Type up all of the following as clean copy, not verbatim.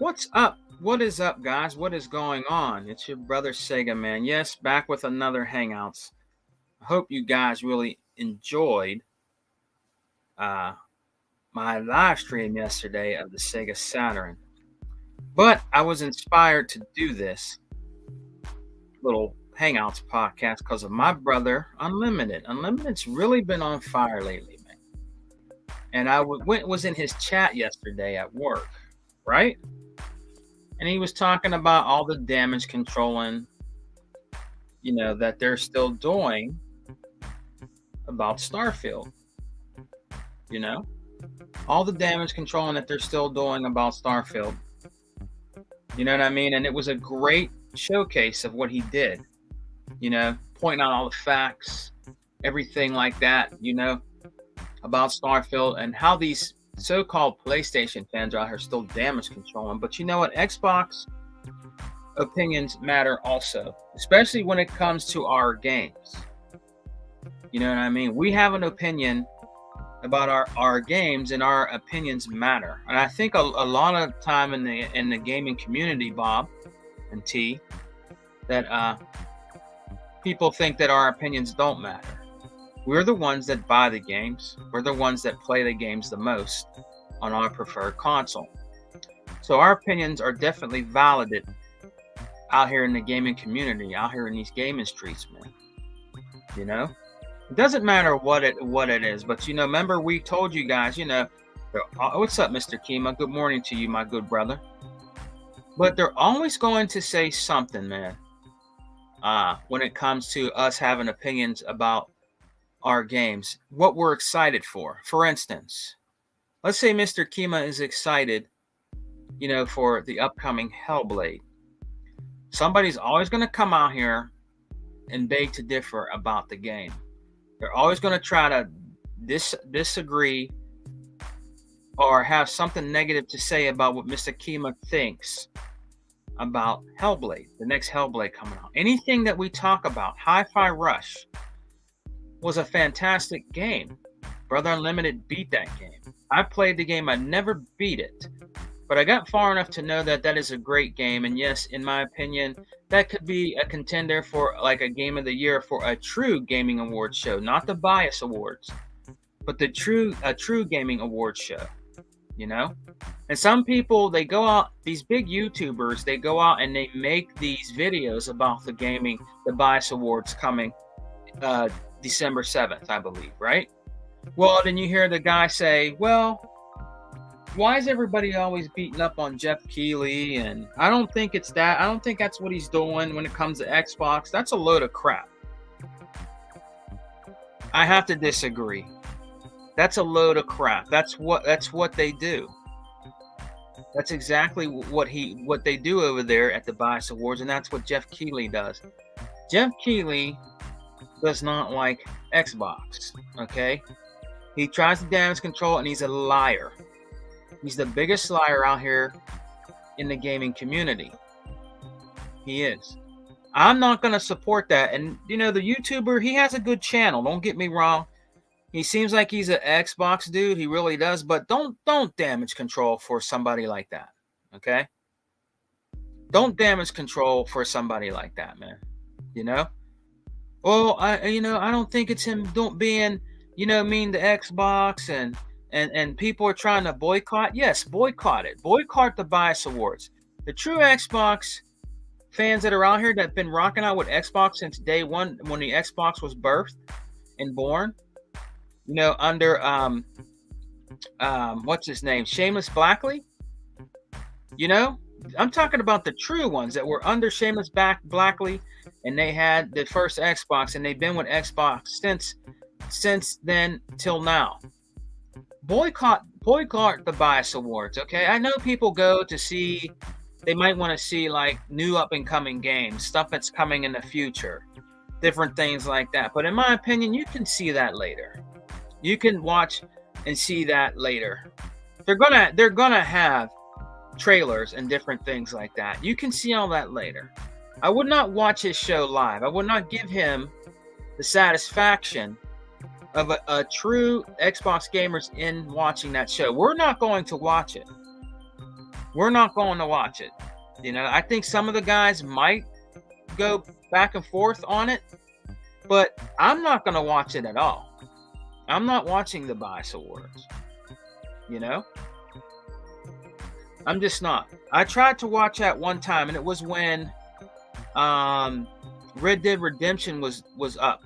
What's up? What is up, guys? What is going on? It's your brother Sega Man. Yes, back with another Hangouts. I hope you guys really enjoyed uh, my live stream yesterday of the Sega Saturn. But I was inspired to do this little Hangouts podcast because of my brother Unlimited. Unlimited's really been on fire lately, man. And I was in his chat yesterday at work, right? And he was talking about all the damage controlling, that they're still doing about Starfield. All the damage controlling that they're still doing about Starfield. You know what I mean? And it was a great showcase of what he did, pointing out all the facts, everything like that, about Starfield and how these so-called PlayStation fans out here still damage controlling. But you know what? Xbox opinions matter also, especially when it comes to our games. You know what I mean? We have an opinion about our games, and our opinions matter. And I think a lot of time in the gaming community, Bob and T, that people think that our opinions don't matter. We're the ones that buy the games. We're the ones that play the games the most on our preferred console. So our opinions are definitely validated out here in the gaming community, out here in these gaming streets, man. It doesn't matter what it is, but remember we told you guys, what's up, Mr. Kima? Good morning to you, my good brother. But they're always going to say something, man, when it comes to us having opinions about our games, what we're excited for. For instance, let's say Mr. Kima is excited, for the upcoming Hellblade. Somebody's always going to come out here and beg to differ about the game. They're always going to try to disagree or have something negative to say about what Mr. Kima thinks about Hellblade, the next Hellblade coming out. Anything that we talk about, Hi-Fi Rush was a fantastic game. Brother Unlimited beat that game. I played the game. I never beat it. But I got far enough to know that is a great game. And yes, in my opinion, that could be a contender for like a game of the year for a true gaming awards show. Not the bias awards, but a true gaming awards show. And some people, they go out, these big YouTubers, they go out and they make these videos about the bias awards coming December 7th, I believe, right? Well, then you hear the guy say, well, why is everybody always beating up on Jeff Keighley? And I don't think it's that. I don't think that's what he's doing when it comes to Xbox. That's a load of crap. I have to disagree. That's a load of crap. That's what they do. That's exactly what they do over there at the Bias Awards, and that's what Jeff Keighley does. Jeff Keighley does not like Xbox, okay? He tries to damage control, and he's a liar. He's the biggest liar out here in the gaming community. He is. I'm not going to support that. And, the YouTuber, he has a good channel. Don't get me wrong. He seems like he's an Xbox dude. He really does. But don't damage control for somebody like that, okay? Don't damage control for somebody like that, man. Well, I don't think it's him being, mean to Xbox and people are trying to boycott. Yes, boycott it. Boycott the Bias Awards. The true Xbox fans that are out here that have been rocking out with Xbox since day one when the Xbox was birthed and born, under what's his name? Shameless Blackley. I'm talking about the true ones that were under Shameless Blackley, and they had the first Xbox, and they've been with Xbox since then till now. Boycott the Bias Awards, okay? I know people go to see, they might want to see like new up and coming games, stuff that's coming in the future, different things like that. But in my opinion, you can see that later. You can watch and see that later. They're gonna have trailers and different things like that. You can see all that later. I would not watch his show live. I would not give him the satisfaction of a true Xbox gamers in watching that show. We're not going to watch it. We're not going to watch it. I think some of the guys might go back and forth on it, but I'm not going to watch it at all. I'm not watching the Bias Awards. I'm just not. I tried to watch at one time, and it was when Red Dead Redemption was up.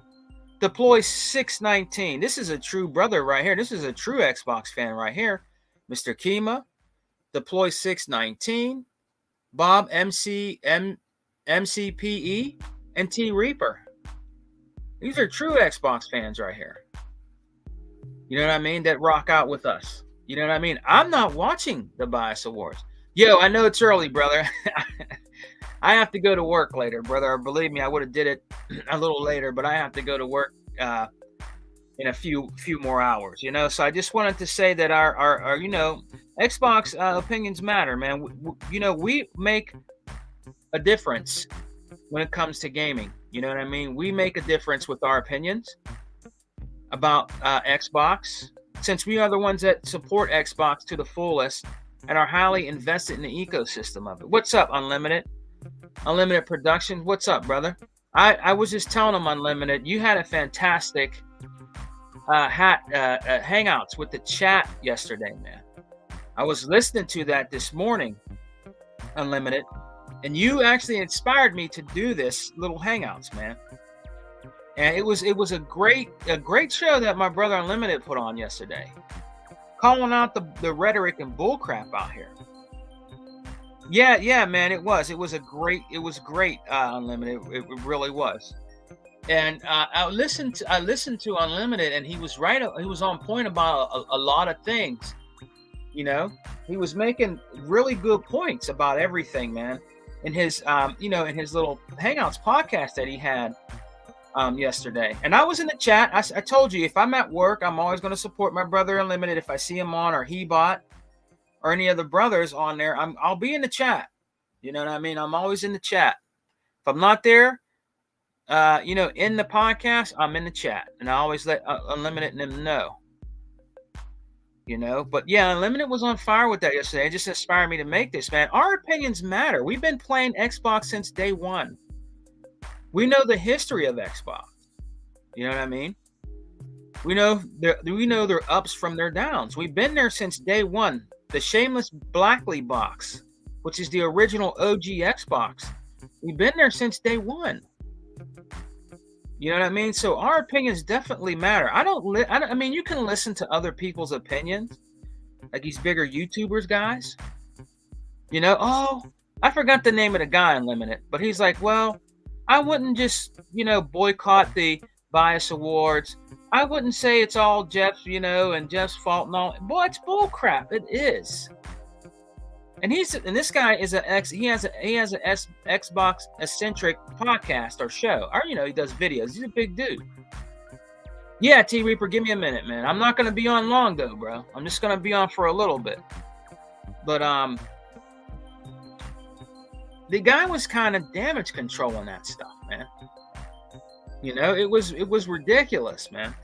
Deploy 619. This is a true brother right here. This is a true Xbox fan right here. Mr. Kima, Deploy 619, Bob MCPE, and T Reaper. These are true Xbox fans right here. You know what I mean? That rock out with us. You know what I mean? I'm not watching the Bias Awards. Yo, I know it's early, brother. I have to go to work later, brother. Believe me, I would have did it a little later, but I have to go to work in a few more hours. So I just wanted to say that our Xbox opinions matter, man. We make a difference when it comes to gaming. You know what I mean? We make a difference with our opinions about Xbox, since we are the ones that support Xbox to the fullest and are highly invested in the ecosystem of it. What's up, Unlimited Productions? What's up, brother? I was just telling them, Unlimited, you had a fantastic hangouts with the chat yesterday, man. I was listening to that this morning, Unlimited, and you actually inspired me to do this little hangouts, man. And it was a great show that my brother Unlimited put on yesterday, calling out the rhetoric and bullcrap out here. Yeah, man, it was great, Unlimited. It really was. And I listened to Unlimited, and he was right. He was on point about a lot of things. He was making really good points about everything, man. In his in his little Hangouts podcast that he had yesterday. And I was in the chat. I told you, if I'm at work, I'm always going to support my brother Unlimited. If I see him on, or Hebot, or any of the brothers on there, I'll be in the chat. You know what I mean? I'm always in the chat. If I'm not there, in the podcast, I'm in the chat, and I always let Unlimited and them know. But yeah, Unlimited was on fire with that yesterday. It just inspired me to make this, man. Our opinions matter. We've been playing Xbox since day one. We know the history of Xbox. You know what I mean? We know their ups from their downs. We've been there since day one. The Shameless Blackley box, which is the original OG Xbox. We've been there since day one. You know what I mean? So our opinions definitely matter. I mean, you can listen to other people's opinions, like these bigger YouTubers guys. Oh, I forgot the name of the guy, Unlimited, but he's like, well, I wouldn't just, boycott the Bias Awards. I wouldn't say it's all Jeff's, and Jeff's fault and all. Boy, it's bull crap. It is. And this guy is he has an Xbox eccentric podcast or show. Or, he does videos. He's a big dude. Yeah, T Reaper, give me a minute, man. I'm not going to be on long though, bro. I'm just going to be on for a little bit. But the guy was kind of damage controlling that stuff, man. It was ridiculous, man.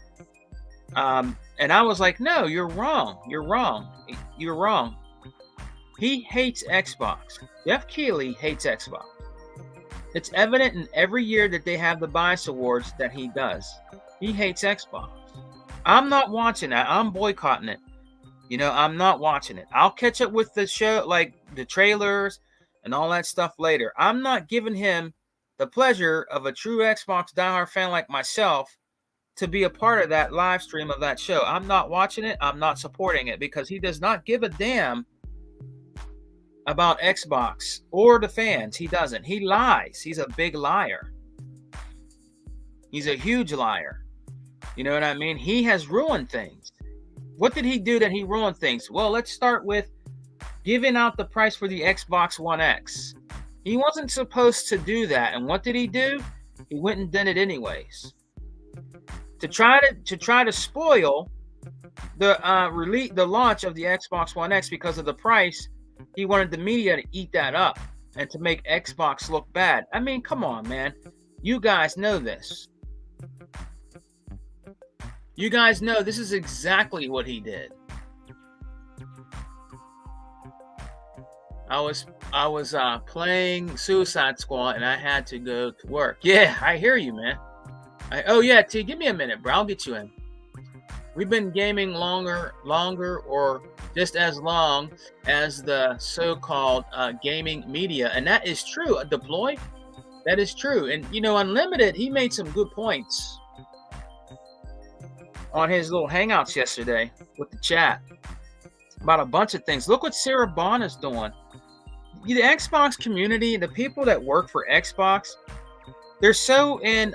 And I was like, no, you're wrong. You're wrong. He hates Xbox. Jeff Keighley hates Xbox. It's evident in every year that they have the Bias Awards that he does. He hates Xbox. I'm not watching that. I'm boycotting it. I'm not watching it. I'll catch up with the show, like the trailers and all that stuff later. I'm not giving him the pleasure of a true Xbox diehard fan like myself to be a part of that live stream of that show. I'm not watching it. I'm not supporting it, because he does not give a damn about Xbox or the fans. He doesn't. He lies. He's a big liar. He's a huge liar. You know what I mean? He has ruined things. What did he do that he ruined things? Well, let's start with giving out the price for the Xbox One X. He wasn't supposed to do that. And what did he do? He went and did it anyways. To try to spoil the launch of the Xbox One X because of the price. He wanted the media to eat that up and to make Xbox look bad. I mean, come on, man. You guys know this. You guys know this is exactly what he did. I was playing Suicide Squad and I had to go to work. Yeah, I hear you, man. Oh yeah, T, give me a minute, bro. I'll get you in. We've been gaming longer, or just as long as the so-called gaming media, and that is true. Deploy, that is true. And Unlimited, he made some good points on his little hangouts yesterday with the chat about a bunch of things. Look what Sarah Bond is doing. The Xbox community, the people that work for Xbox, they're so in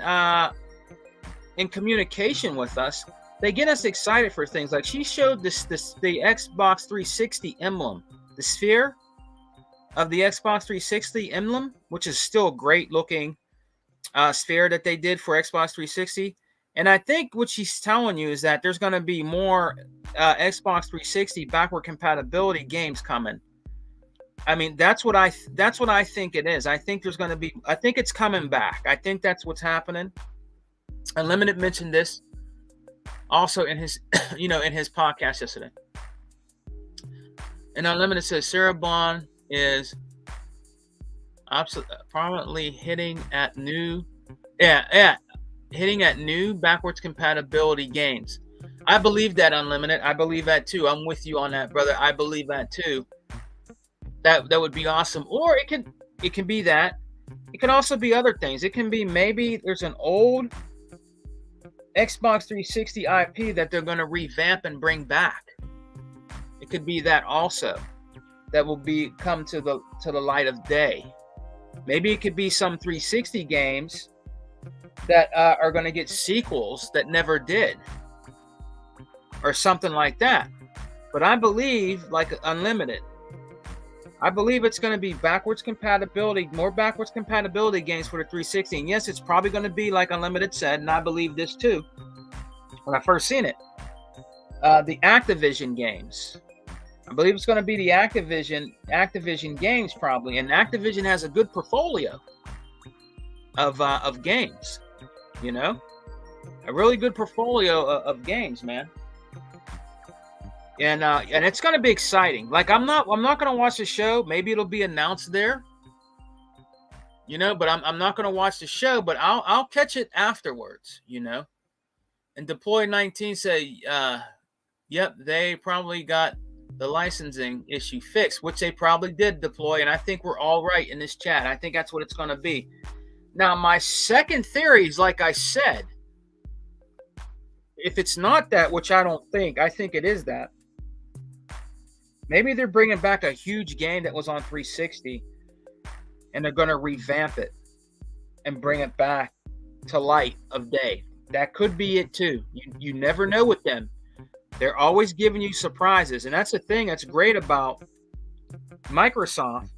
communication with us. They get us excited for things. Like she showed the Xbox 360 emblem, the sphere of the Xbox 360 emblem, which is still a great looking sphere that they did for Xbox 360. And I think what she's telling you is that there's going to be more Xbox 360 backward compatibility games coming. I mean, that's what I think it is. I think there's going to be. I think it's coming back. I think that's what's happening. Unlimited mentioned this also in his, in his podcast yesterday. And Unlimited says Sarah Bond is prominently hitting at new backwards compatibility games. I believe that, Unlimited. I believe that too. I'm with you on that, brother. I believe that too. That would be awesome. Or it can be that. It can also be other things. It can be maybe there's an old Xbox 360 IP that they're going to revamp and bring back. It could be that also. That will come to the light of day. Maybe it could be some 360 games that are going to get sequels that never did, or something like that. But I believe, like Unlimited, I believe it's going to be more backwards compatibility games for the 360. And yes, it's probably going to be like Unlimited said, and I believe this too when I first seen it. The Activision games. I believe it's going to be the Activision games probably, and Activision has a good portfolio of games. A really good portfolio of games, man. And it's going to be exciting. Like I'm not going to watch the show. Maybe it'll be announced there. But I'm not going to watch the show. But I'll catch it afterwards. And Deploy 19 say, yep, they probably got the licensing issue fixed, which they probably did, Deploy. And I think we're all right in this chat. I think that's what it's going to be. Now, my second theory is, like I said, if it's not that, which I don't think, I think it is that. Maybe they're bringing back a huge game that was on 360, and they're going to revamp it and bring it back to light of day. That could be it too. You never know with them. They're always giving you surprises, and that's the thing that's great about Microsoft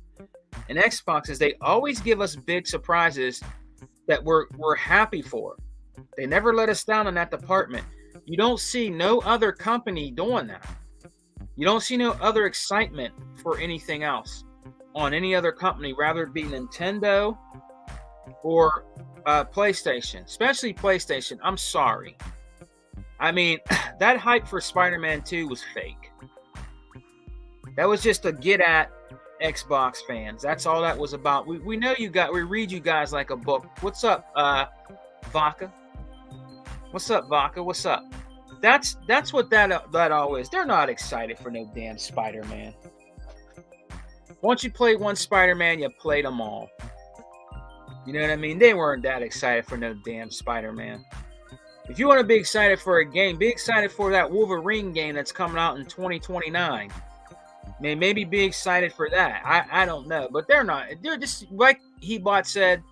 and Xbox is they always give us big surprises that we're happy for. They never let us down in that department. You don't see no other company doing that. You don't see no other excitement for anything else on any other company, rather it be Nintendo or PlayStation, especially PlayStation. I'm sorry. I mean, that hype for Spider-Man 2 was fake. That was just to get at Xbox fans. That's all that was about. We know we read you guys like a book. What's up, Vodka? What's up, Vodka? What's up? That's what that all is. They're not excited for no damn Spider-Man. Once you played one Spider-Man, you played them all. You know what I mean? They weren't that excited for no damn Spider-Man. If you want to be excited for a game, be excited for that Wolverine game that's coming out in 2029. Maybe be excited for that. I don't know. But they're not. They're just like Hebot said,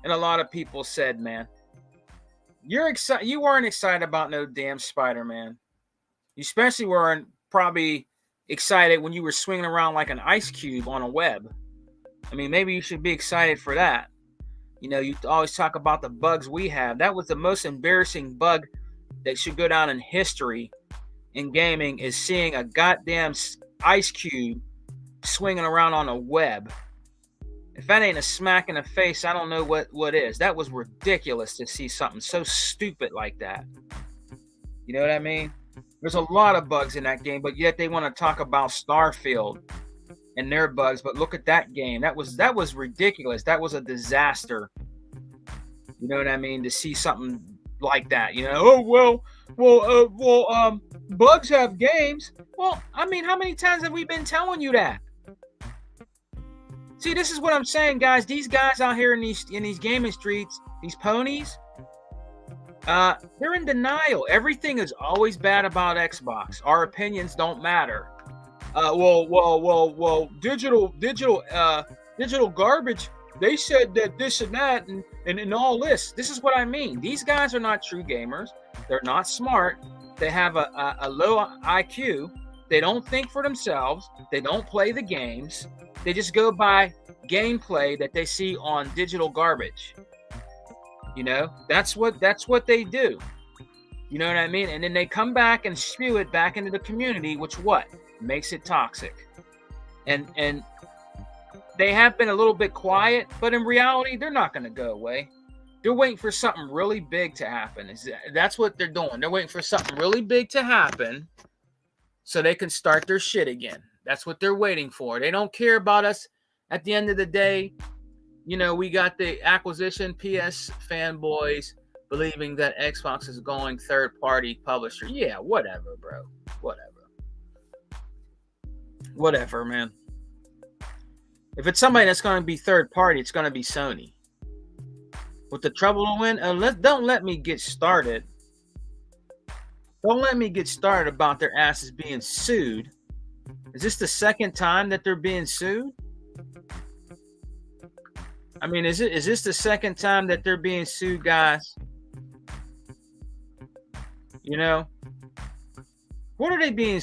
and a lot of people said, man. You weren't excited about no damn Spider-Man. You especially weren't probably excited when you were swinging around like an ice cube on a web. I mean, maybe you should be excited for that. You always talk about the bugs we have. That was the most embarrassing bug that should go down in history in gaming, is seeing a goddamn ice cube swinging around on a web. If that ain't a smack in the face, I don't know what is. That was ridiculous to see something so stupid like that. You know what I mean? There's a lot of bugs in that game, but yet they want to talk about Starfield and their bugs. But look at that game. That was ridiculous. That was a disaster. You know what I mean? To see something like that, oh bugs have games. Well, I mean, how many times have we been telling you that? See, this is what I'm saying, guys. These guys out here in these gaming streets, these ponies, they're in denial. Everything is always bad about Xbox. Our opinions don't matter. Digital garbage. They said that this and that and all this. This is what I mean. These guys are not true gamers. They're not smart. They have a low IQ. They don't think for themselves. They don't play the games. They just go by gameplay that they see on digital garbage. That's what they do. You know what I mean? And then they come back and spew it back into the community, which what makes it toxic. And they have been a little bit quiet, but in reality, they're not going to go away. They're waiting for something really big to happen. That's what they're doing. They're waiting for something really big to happen so they can start their shit again. That's what they're waiting for. They don't care about us. At the end of the day, we got the acquisition, PS fanboys believing that Xbox is going third-party publisher. Yeah, whatever, bro. Whatever, man. If it's somebody that's going to be third-party, it's going to be Sony. With the trouble to win, don't let me get started. Don't let me get started about their asses being sued. Is this the second time that they're being sued? I mean, is this the second time that they're being sued, guys? What are they being?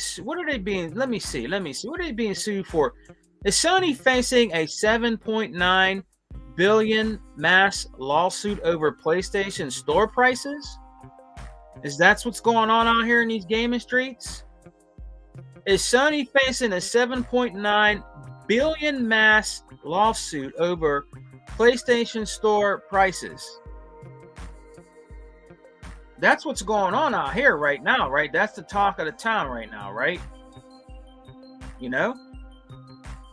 Let me see. What are they being sued for? Is Sony facing a $7.9 billion mass lawsuit over PlayStation store prices? Is that what's going on out here in these gaming streets? Is Sony facing a $7.9 billion mass lawsuit over PlayStation store prices? That's what's going on out here right now, right? That's the talk of the town right now, right?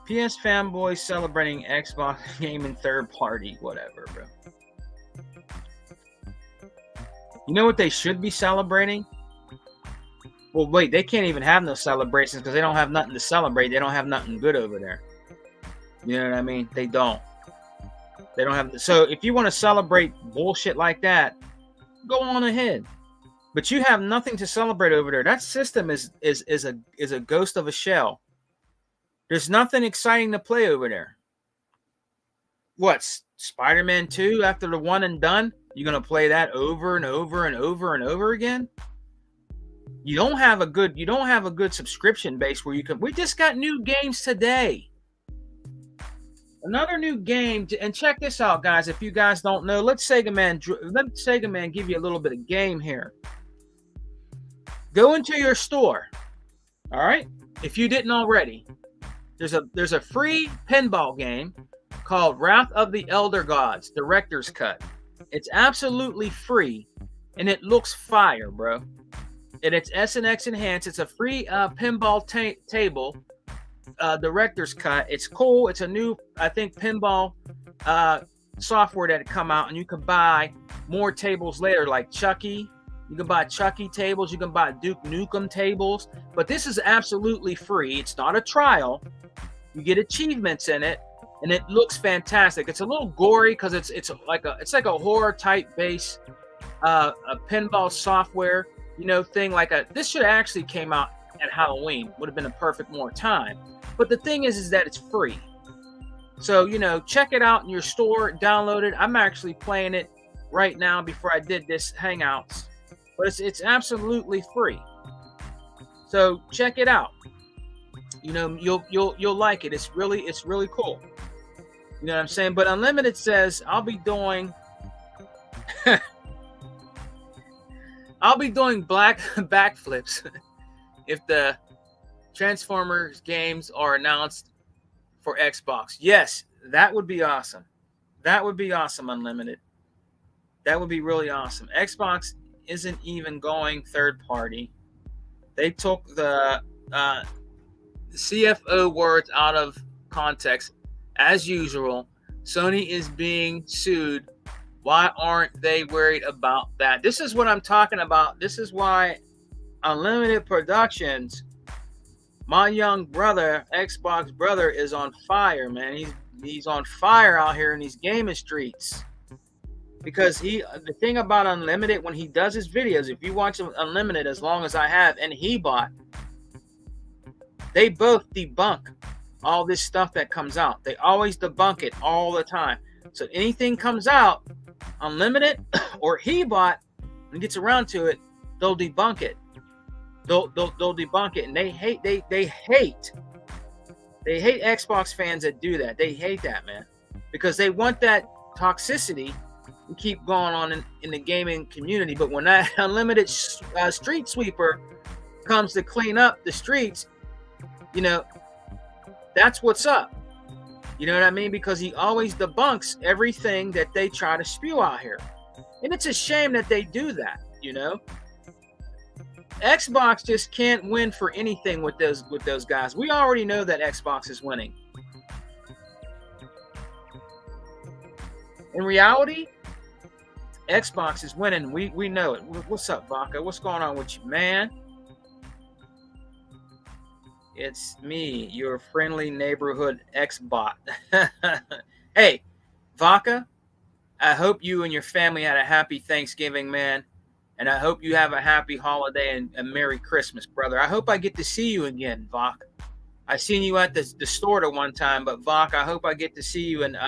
PS fanboys celebrating Xbox gaming third party, whatever, bro. You know what they should be celebrating? Well, wait, they can't even have no celebrations because they don't have nothing to celebrate. They don't have nothing good over there. You know what I mean? They don't. They don't have. So if you want to celebrate bullshit like that, go on ahead. But you have nothing to celebrate over there. That system is a ghost of a shell. There's nothing exciting to play over there. What's Spider-Man 2 after the one and done? You're gonna play that over and over and over and over again? You don't have a good subscription base where you can. We just got new games today. Another new game, and check this out, guys. If you guys don't know, let Sega Man give you a little bit of game here. Go into your store, all right? If you didn't already, there's a free pinball game called Wrath of the Elder Gods Director's Cut. It's absolutely free, and it looks fire, bro. And it's SNX enhanced. It's a free pinball table. Director's Cut. It's cool. It's a new, I think, pinball software that had come out, and you can buy more tables later, like Chucky. You can buy Chucky tables. You can buy Duke Nukem tables. But this is absolutely free. It's not a trial. You get achievements in it, and it looks fantastic. It's a little gory because it's like a horror type base a pinball software thing. This should have actually came out at Halloween. Would have been a perfect more time. But the thing is that it's free. So, check it out in your store, download it. I'm actually playing it right now before I did this Hangouts. But it's absolutely free. So check it out. You'll like it. It's really cool. You know what I'm saying? But Unlimited says I'll be doing backflips if the Transformers games are announced for Xbox. Yes, that would be awesome. That would be awesome, Unlimited. That would be really awesome. Xbox isn't even going third party. They took the CFO words out of context. As usual, Sony is being sued. Why aren't they worried about that? This is what I'm talking about. This is why Unlimited Productions, my young brother, Xbox brother, is on fire, man. He's on fire out here in these gaming streets. Because the thing about Unlimited, when he does his videos, if you watch Unlimited as long as I have, and he bought, they both debunk all this stuff that comes out. They always debunk it all the time. So anything comes out, Unlimited or he bought, and gets around to it, they'll debunk it. They'll debunk it, and they hate Xbox fans that do that. They hate that, man, because they want that toxicity and keep going on in the gaming community. But when that Unlimited street sweeper comes to clean up the streets, you know, that's what's up. You know what I mean? Because he always debunks everything that they try to spew out here. And it's a shame that they do that, you know? Xbox just can't win for anything with those guys. We already know that Xbox is winning. In reality, Xbox is winning. We know it. What's up, Vaca? What's going on with you, man? It's me, your friendly neighborhood X-bot. Hey, Vaca, I hope you and your family had a happy Thanksgiving, man. And I hope you have a happy holiday and a Merry Christmas, brother. I hope I get to see you again, Vok. I seen you at the store at one time, but Vok, I hope I get to see you and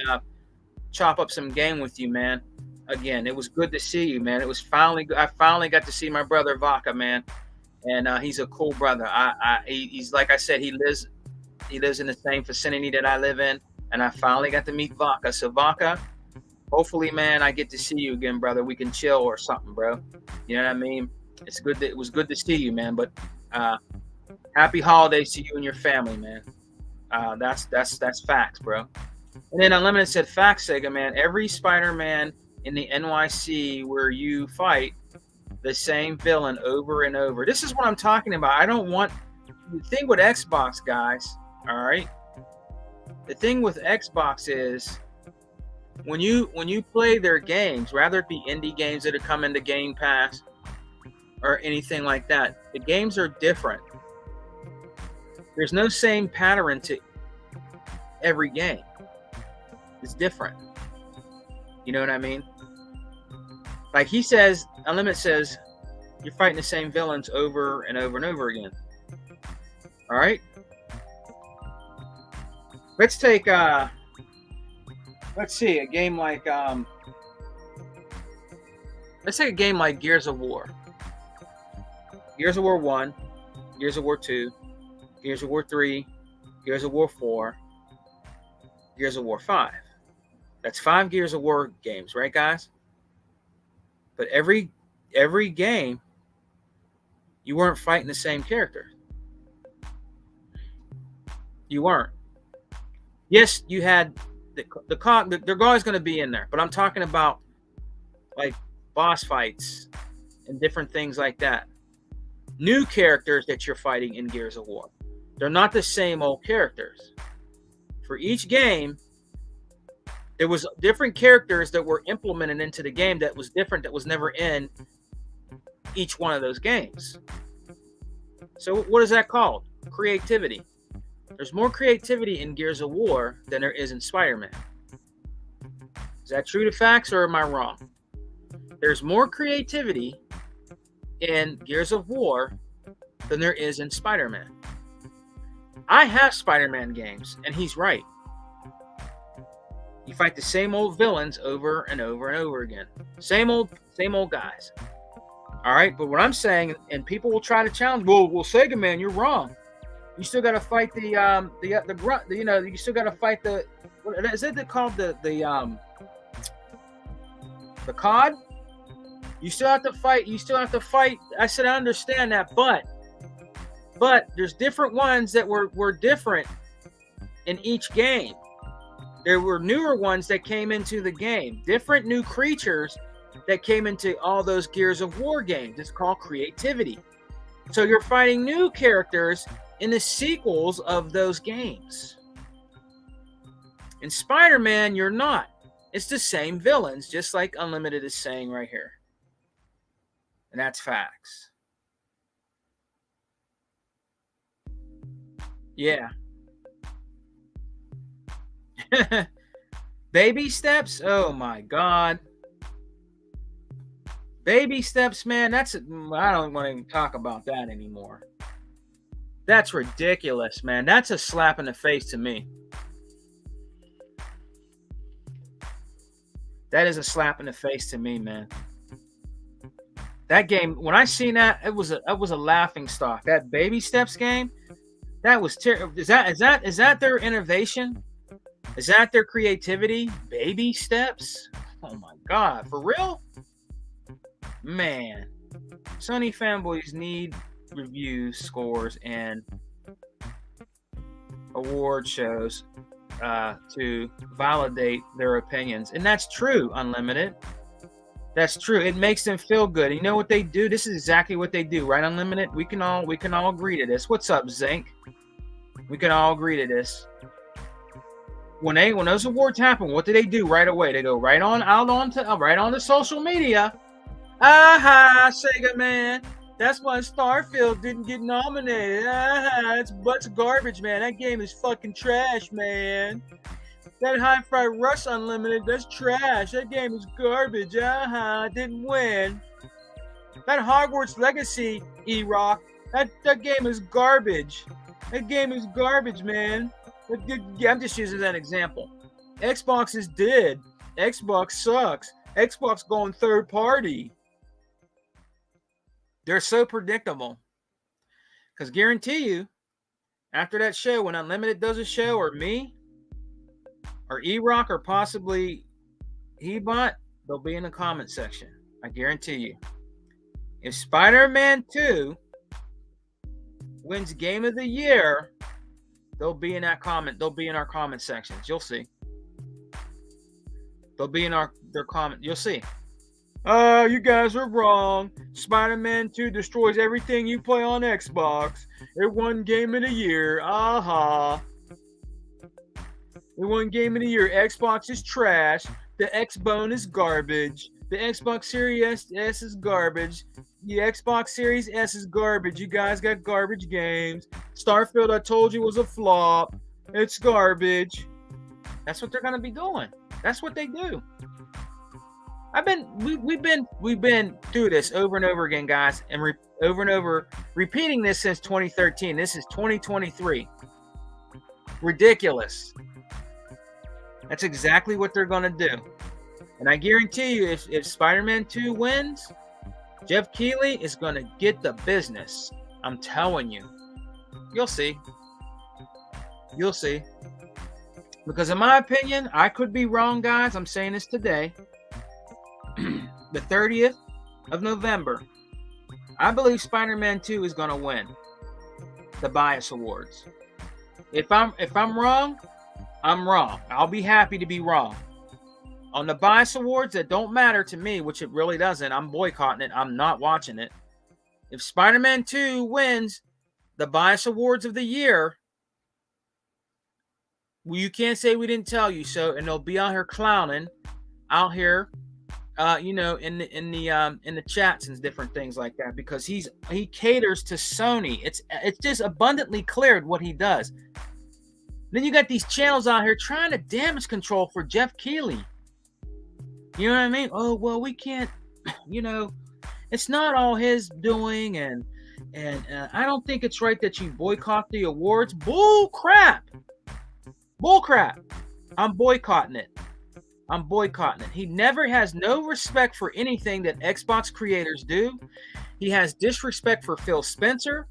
chop up some game with you, man. Again, it was good to see you, man. It was I finally got to see my brother Vaca, man. And he's a cool brother. He's like I said, he lives in the same vicinity that I live in, and I finally got to meet Vaca. So Vaca, hopefully, man, I get to see you again, brother. We can chill or something, bro. You know what I mean? It was good to see you, man. But happy holidays to you and your family, man. That's facts, bro. And then Unlimited said, facts, Sega, man. Every Spider-Man in the NYC where you fight the same villain over and over. This is what I'm talking about. I don't want the thing with Xbox, guys. All right. The thing with Xbox is when you play their games, rather it be indie games that are coming to Game Pass or anything like that, the games are different. There's no same pattern to every game. It's different. You know what I mean? Like he says, Unlimited says, you're fighting the same villains over and over and over again. All right. Let's take let's see a game like let's take a game like Gears of War. Gears of War 1, Gears of War 2, Gears of War 3, Gears of War 4, Gears of War 5. That's 5 Gears of War games, right, guys? But every game, you weren't fighting the same character. You weren't. Yes, you had they're always going to be in there, but I'm talking about like boss fights and different things like that. New characters that you're fighting in Gears of War. They're not the same old characters. For each game, there was different characters that were implemented into the game that was different, that was never in each one of those games. So what is that called? Creativity. There's more creativity in Gears of War than there is in Spider-Man. Is that true to facts or am I wrong? There's more creativity in Gears of War than there is in Spider-Man. I have Spider-Man games, and he's right. You fight the same old villains over and over and over again. Same old guys. All right, but what I'm saying, and people will try to challenge, well, Sega man, you're wrong. You still got to fight the grunt. You know, you still got to fight the. What is it called the COD? You still have to fight. You still have to fight. I said I understand that, but there's different ones that were different in each game. There were newer ones that came into the game, different new creatures that came into all those Gears of War games. It's called creativity. So you're fighting new characters in the sequels of those games. In Spider-Man, you're not. It's the same villains, just like Unlimited is saying right here. And that's facts. Yeah. Baby steps? Oh my God. Baby steps, man. I don't want to even talk about that anymore. That's ridiculous, man. That's a slap in the face to me. That is a slap in the face to me, man. That game, when I seen that, it was a laughing stock. That Baby Steps game, that was terrible. Is that their innovation? Is that their creativity? Baby Steps? Oh my God, for real? Man, Sony fanboys need reviews, scores, and award shows to validate their opinions, and that's true. Unlimited, that's true. It makes them feel good. You know what they do? This is exactly what they do, right? Unlimited. We can all agree to this. What's up, Zinc? We can all agree to this. When those awards happen, what do they do right away? They go right onto social media. Aha, Sega man. That's why Starfield didn't get nominated. Aha, it's butts garbage, man. That game is fucking trash, man. That Hi-Fi Rush Unlimited, that's trash. That game is garbage. Aha, didn't win. That Hogwarts Legacy, E-Rock, that game is garbage. That game is garbage, man. I'm just using that example. Xbox is dead. Xbox sucks. Xbox going third party. They're so predictable. Because guarantee you, after that show, when Unlimited does a show, or me, or E-Rock, or possibly Hebot, they'll be in the comment section. I guarantee you. If Spider-Man 2 wins Game of the Year, they'll be in that comment. They'll be in our comment sections. You'll see. They'll be in their comment. You'll see. You guys are wrong. Spider-Man 2 destroys everything you play on Xbox. It won Game of the Year. Aha. It won Game of the Year. Xbox is trash. The Xbone is garbage. The Xbox Series S is garbage. The Xbox Series S is garbage. You guys got garbage games. Starfield, I told you, was a flop. It's garbage. That's what they're gonna be doing. That's what they do. We've been through this over and over again, guys, and over and over, repeating this since 2013. This is 2023. Ridiculous. That's exactly what they're gonna do. And I guarantee you, if Spider-Man 2 wins, Jeff Keighley is going to get the business. I'm telling you. You'll see. You'll see. Because in my opinion, I could be wrong, guys. I'm saying this today. The 30th of November, I believe Spider-Man 2 is going to win the Bias Awards. If I'm wrong, I'm wrong. I'll be happy to be wrong. On the Bias Awards that don't matter to me, which it really doesn't, I'm boycotting it. I'm not watching it. If Spider-Man 2 wins the Bias Awards of the year, well, you can't say we didn't tell you so, and they'll be out here clowning, out here, in the chats and different things like that, because he caters to Sony. It's just abundantly clear what he does. Then you got these channels out here trying to damage control for Jeff Keighley. You know what I mean? Oh, well, we can't, it's not all his doing, and I don't think it's right that you boycott the awards. Bull crap. I'm boycotting it. He never has no respect for anything that Xbox creators do. He has disrespect for Phil Spencer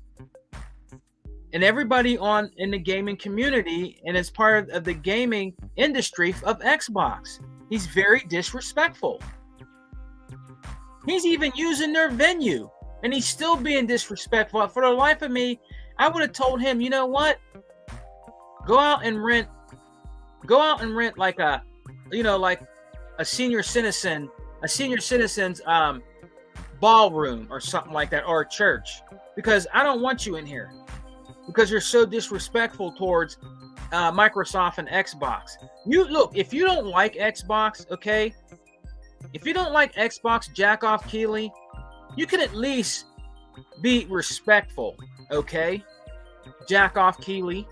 and everybody in the gaming community, and as part of the gaming industry of Xbox. He's very disrespectful. He's even using their venue, and he's still being disrespectful. For the life of me, I would have told him, you know what? Go out and rent like a senior citizen's ballroom or something like that, or a church, because I don't want you in here, because you're so disrespectful towards Microsoft and Xbox. You look, if you don't like Xbox, okay, if you don't like Xbox, jack off Keeley, you can at least be respectful, okay? Jack off Keeley.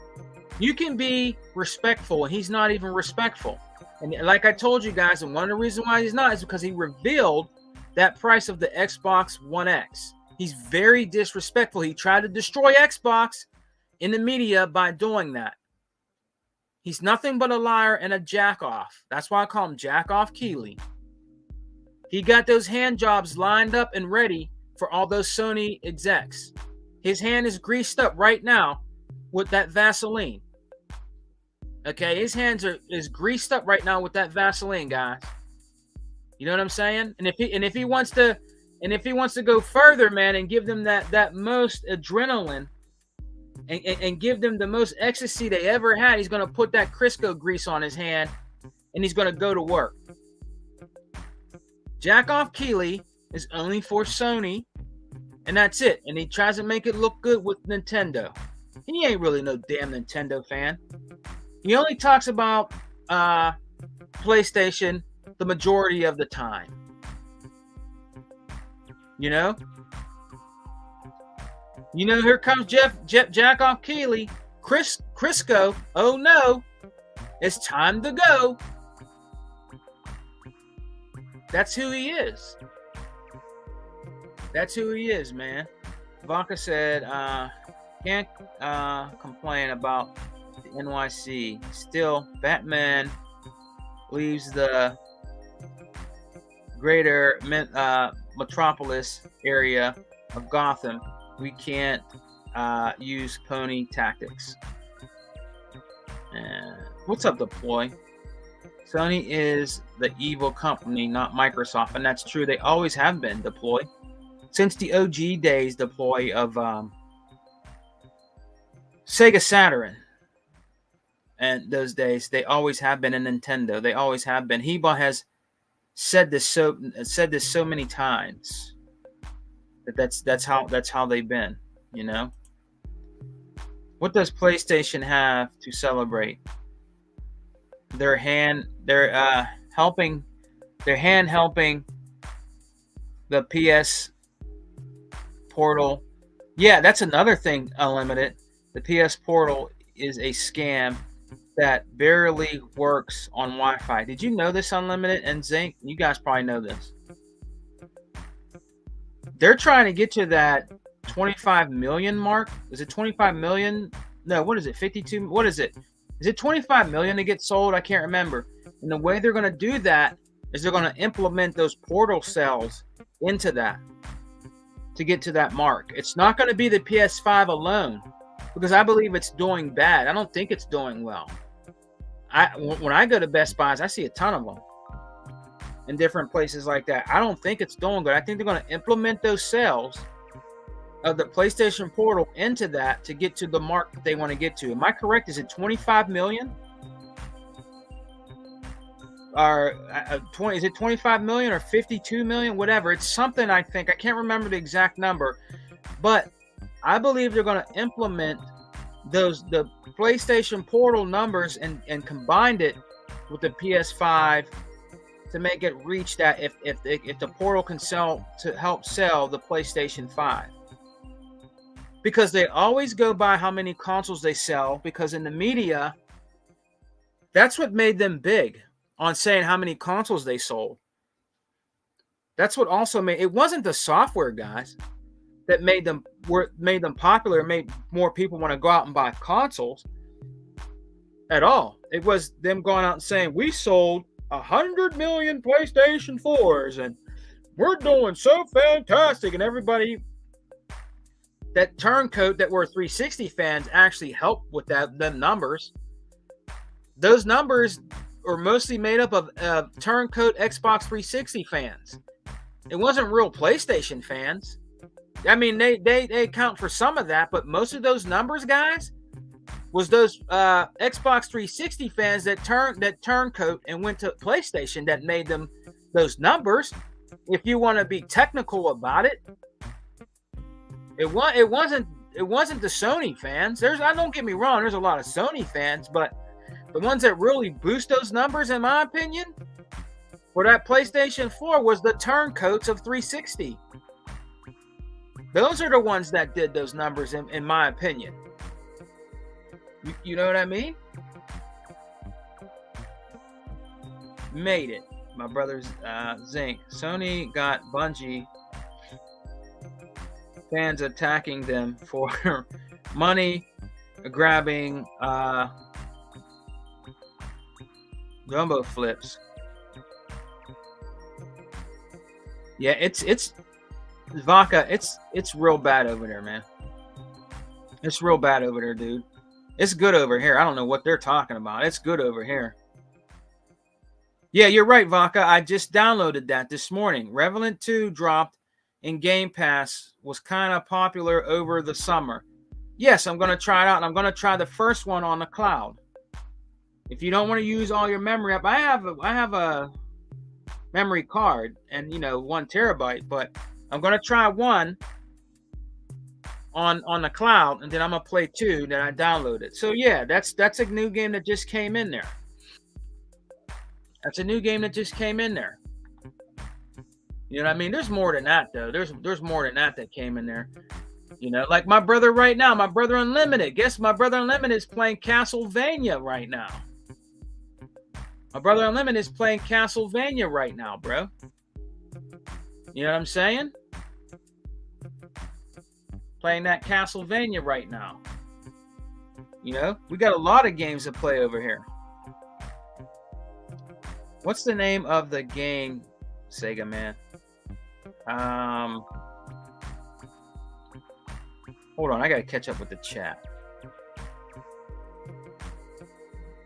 You can be respectful, and he's not even respectful. And like I told you guys, and one of the reasons why he's not is because he revealed that price of the Xbox One X. He's very disrespectful. He tried to destroy Xbox in the media by doing that. He's nothing but a liar and a jack-off. That's why I call him Jack-Off Keeley. He got those hand jobs lined up and ready for all those Sony execs. His hand is greased up right now with that Vaseline. Okay, his hands is greased up right now with that Vaseline, guys. You know what I'm saying? And if he wants to go further, man, and give them that most adrenaline and give them the most ecstasy they ever had, he's gonna put that Crisco grease on his hand and he's gonna go to work. Jack off Keeley is only for Sony, and that's it. And he tries to make it look good with Nintendo. And he ain't really no damn Nintendo fan. He only talks about PlayStation the majority of the time. You know? Here comes Jack off Keeley. Crisco. Oh no. It's time to go. That's who he is. That's who he is, man. Ivanka said, can't complain about the NYC. Still, Batman leaves the greater metropolis area of Gotham. We can't use pony tactics. And what's up, Deploy? Sony is the evil company, not Microsoft, and that's true. They always have been, Deploy. Since the OG days, Deploy, of Sega Saturn. And those days, they always have been in Nintendo. They always have been. Heba has said this so many times that's how they've been. You know. What does PlayStation have to celebrate? Their hand helping the PS Portal. Yeah, that's another thing, Unlimited. The PS Portal is a scam that barely works on Wi-Fi. Did you know this, Unlimited and Zinc? You guys probably know this. They're trying to get to that 25 million mark. Is it 25 million? No, what is it? 52? What is it? Is it 25 million to get sold? I can't remember. And the way they're going to do that is they're going to implement those portal cells into that to get to that mark. It's not going to be the PS5 alone, because I believe it's doing bad. I don't think it's doing well. When I go to Best Buys, I see a ton of them in different places like that. I don't think it's doing good. I think they're going to implement those cells of the PlayStation Portal into that to get to the mark that they want to get to. Am I correct? Is it 25 million? Or is it 25 million or 52 million? Whatever. It's something, I think. I can't remember the exact number. But I believe they're going to implement the PlayStation Portal numbers and combined it with the PS5 to make it reach that if the Portal can sell to help sell the PlayStation 5. Because they always go by how many consoles they sell, because in the media, that's what made them big on saying how many consoles they sold. That's what also made it wasn't the software guys that made them popular, made more people want to go out and buy consoles at all. It was them going out and saying, we sold 100 million PlayStation 4s and we're doing so fantastic, and everybody that turncoat that were 360 fans actually helped with the numbers. Those numbers are mostly made up of turncoat Xbox 360 fans. It wasn't real PlayStation fans. I mean, they account for some of that, but most of those numbers, guys, was those Xbox 360 fans that turncoat and went to PlayStation that made them those numbers. If you want to be technical about it, it wasn't the Sony fans. I don't get me wrong, there's a lot of Sony fans, but the ones that really boost those numbers, in my opinion, for that PlayStation 4 was the turncoats of 360. Those are the ones that did those numbers, in my opinion. You know what I mean? Made it. My brother's Zinc. Sony got Bungie fans attacking them for money grabbing jumbo flips. Yeah, it's Vaca. It's real bad over there, man. It's real bad over there, dude. It's good over here. I don't know what they're talking about. It's good over here. Yeah, you're right, Vaca. I just downloaded that this morning. Revenant 2 dropped in Game Pass, was kind of popular over the summer. Yes, I'm going to try it out, and I'm going to try the first one on the cloud. If you don't want to use all your memory up, I have a memory card and 1 terabyte, but I'm going to try one on the cloud, and then I'm going to play 2 that I downloaded. So yeah, that's a new game that just came in there. That's a new game that just came in there. You know what I mean? There's more than that, though. There's more than that came in there. Like my brother right now, my brother Unlimited. Guess my brother Unlimited is playing Castlevania right now. My brother Unlimited is playing Castlevania right now, bro. You know what I'm saying? Playing that Castlevania right now. We got a lot of games to play over here. What's the name of the game, Sega man? Hold on, I gotta catch up with the chat.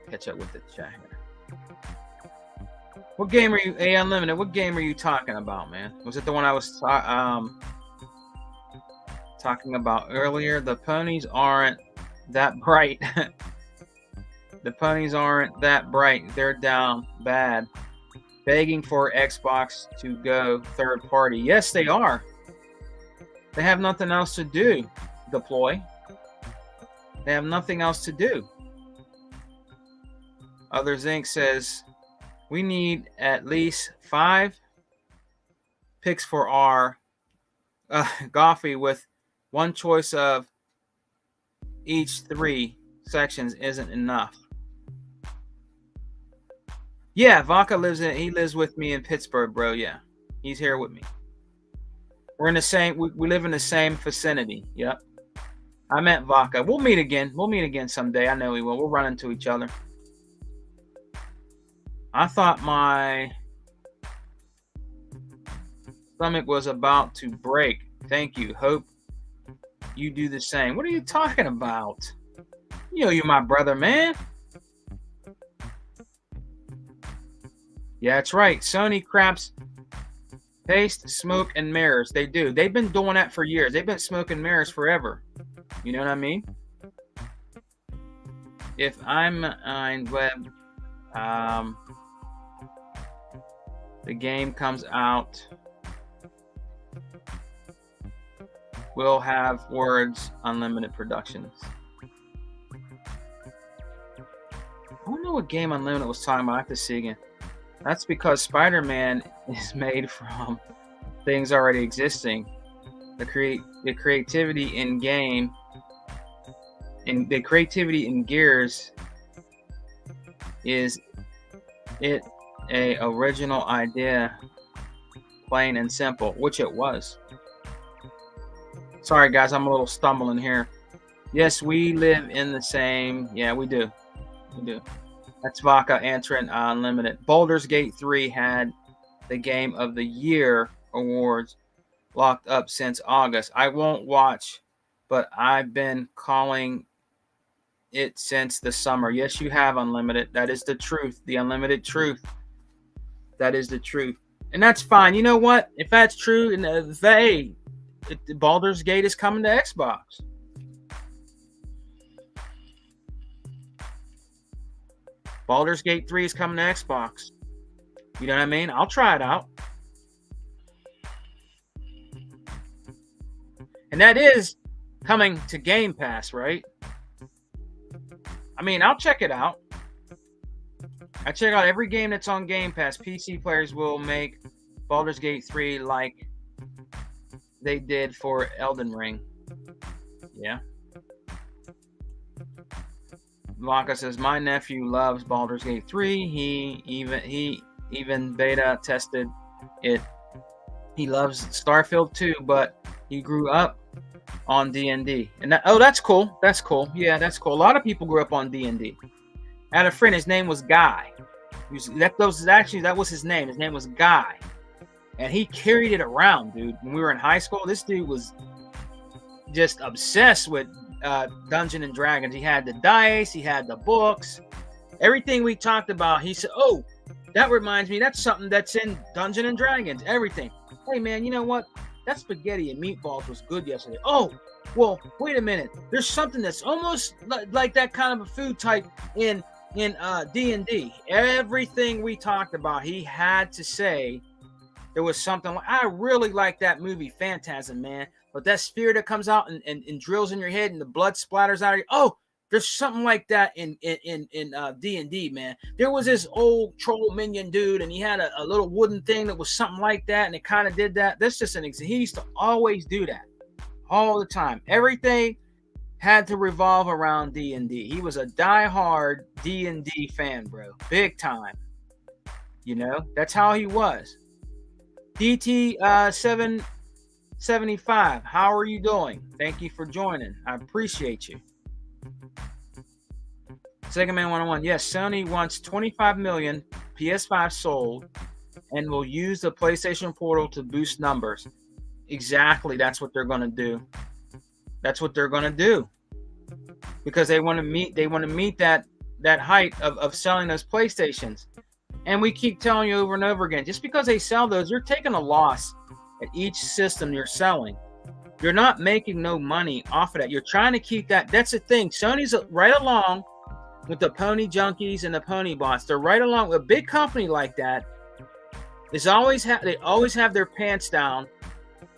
Here. What game are you, Unlimited? What game are you talking about, man? Was it the one I was talking about earlier? The ponies aren't that bright. The ponies aren't that bright. They're down bad. Begging for Xbox to go third party. Yes, they are. They have nothing else to do. Deploy. They have nothing else to do. Other Zinc says, we need at least 5 picks for our Goffy with one choice of each 3 sections isn't enough. Yeah, Vaca lives with me in Pittsburgh, bro. Yeah. He's here with me. We're in the same, we live in the same vicinity. Yep. I met Vaca. We'll meet again. We'll meet again someday. I know we will. We'll run into each other. I thought my stomach was about to break. Thank you. Hope you do the same. What are you talking about? You're my brother, man. Yeah, that's right. Sony craps paste, smoke, and mirrors. They do. They've been doing that for years. They've been smoking mirrors forever. You know what I mean? If I'm on web, the game comes out, we'll have words Unlimited Productions. I don't know what game Unlimited was talking about. I have to see again. That's because Spider-Man is made from things already existing. The creativity in game, and the creativity in Gears is it a original idea, plain and simple, which it was. Sorry guys, I'm a little stumbling here. Yes, we live in the same. Yeah, we do. That's Vaca answering Unlimited. Baldur's Gate 3 had the Game of the Year awards locked up since August. I won't watch, but I've been calling it since the summer. Yes, you have, Unlimited. That is the truth. The unlimited truth. That is the truth. And that's fine. You know what? If that's true, and Baldur's Gate is coming to Xbox. Baldur's Gate 3 is coming to Xbox. You know what I mean? I'll try it out. And that is coming to Game Pass, right? I mean, I'll check it out. I check out every game that's on Game Pass. PC players will make Baldur's Gate 3 like they did for Elden Ring. Yeah. Laka says, my nephew loves Baldur's Gate 3. He even beta tested it. He loves Starfield too, but he grew up on D&D. And that's cool. That's cool. Yeah, that's cool. A lot of people grew up on D&D. I had a friend, his name was Guy. That was his name. His name was Guy. And he carried it around, dude. When we were in high school, this dude was just obsessed with Dungeons and Dragons. He had the dice, he had the books, everything we talked about. He said, oh, that reminds me, that's something that's in Dungeons and Dragons, everything. Hey man, you know what, that spaghetti and meatballs was good yesterday. Oh, well, wait a minute, there's something that's almost like that kind of a food type in D&D. Everything we talked about, he had to say. There was something like, I really like that movie Phantasm, man. But that spear that comes out and drills in your head and the blood splatters out of you. Oh, there's something like that in D&D, man. There was this old troll minion dude, and he had a little wooden thing that was something like that, and it kind of did that. That's just an example. He used to always do that all the time. Everything had to revolve around D&D. He was a diehard D&D fan, bro. Big time. You know, that's how he was. DT 775, how are you doing? Thank you for joining. I appreciate you. Second Man 101. Yes, Sony wants 25 million PS5 sold and will use the PlayStation Portal to boost numbers. Exactly, that's what they're going to do. That's what they're going to do. Because they want to meet that height of selling those PlayStations. And we keep telling you over and over again, just because they sell those, you're taking a loss at each system you're selling. You're not making no money off of that. You're trying to keep that. That's the thing. Sony's right along with the pony junkies and the pony bots. They're right along with a big company like that. They always have their pants down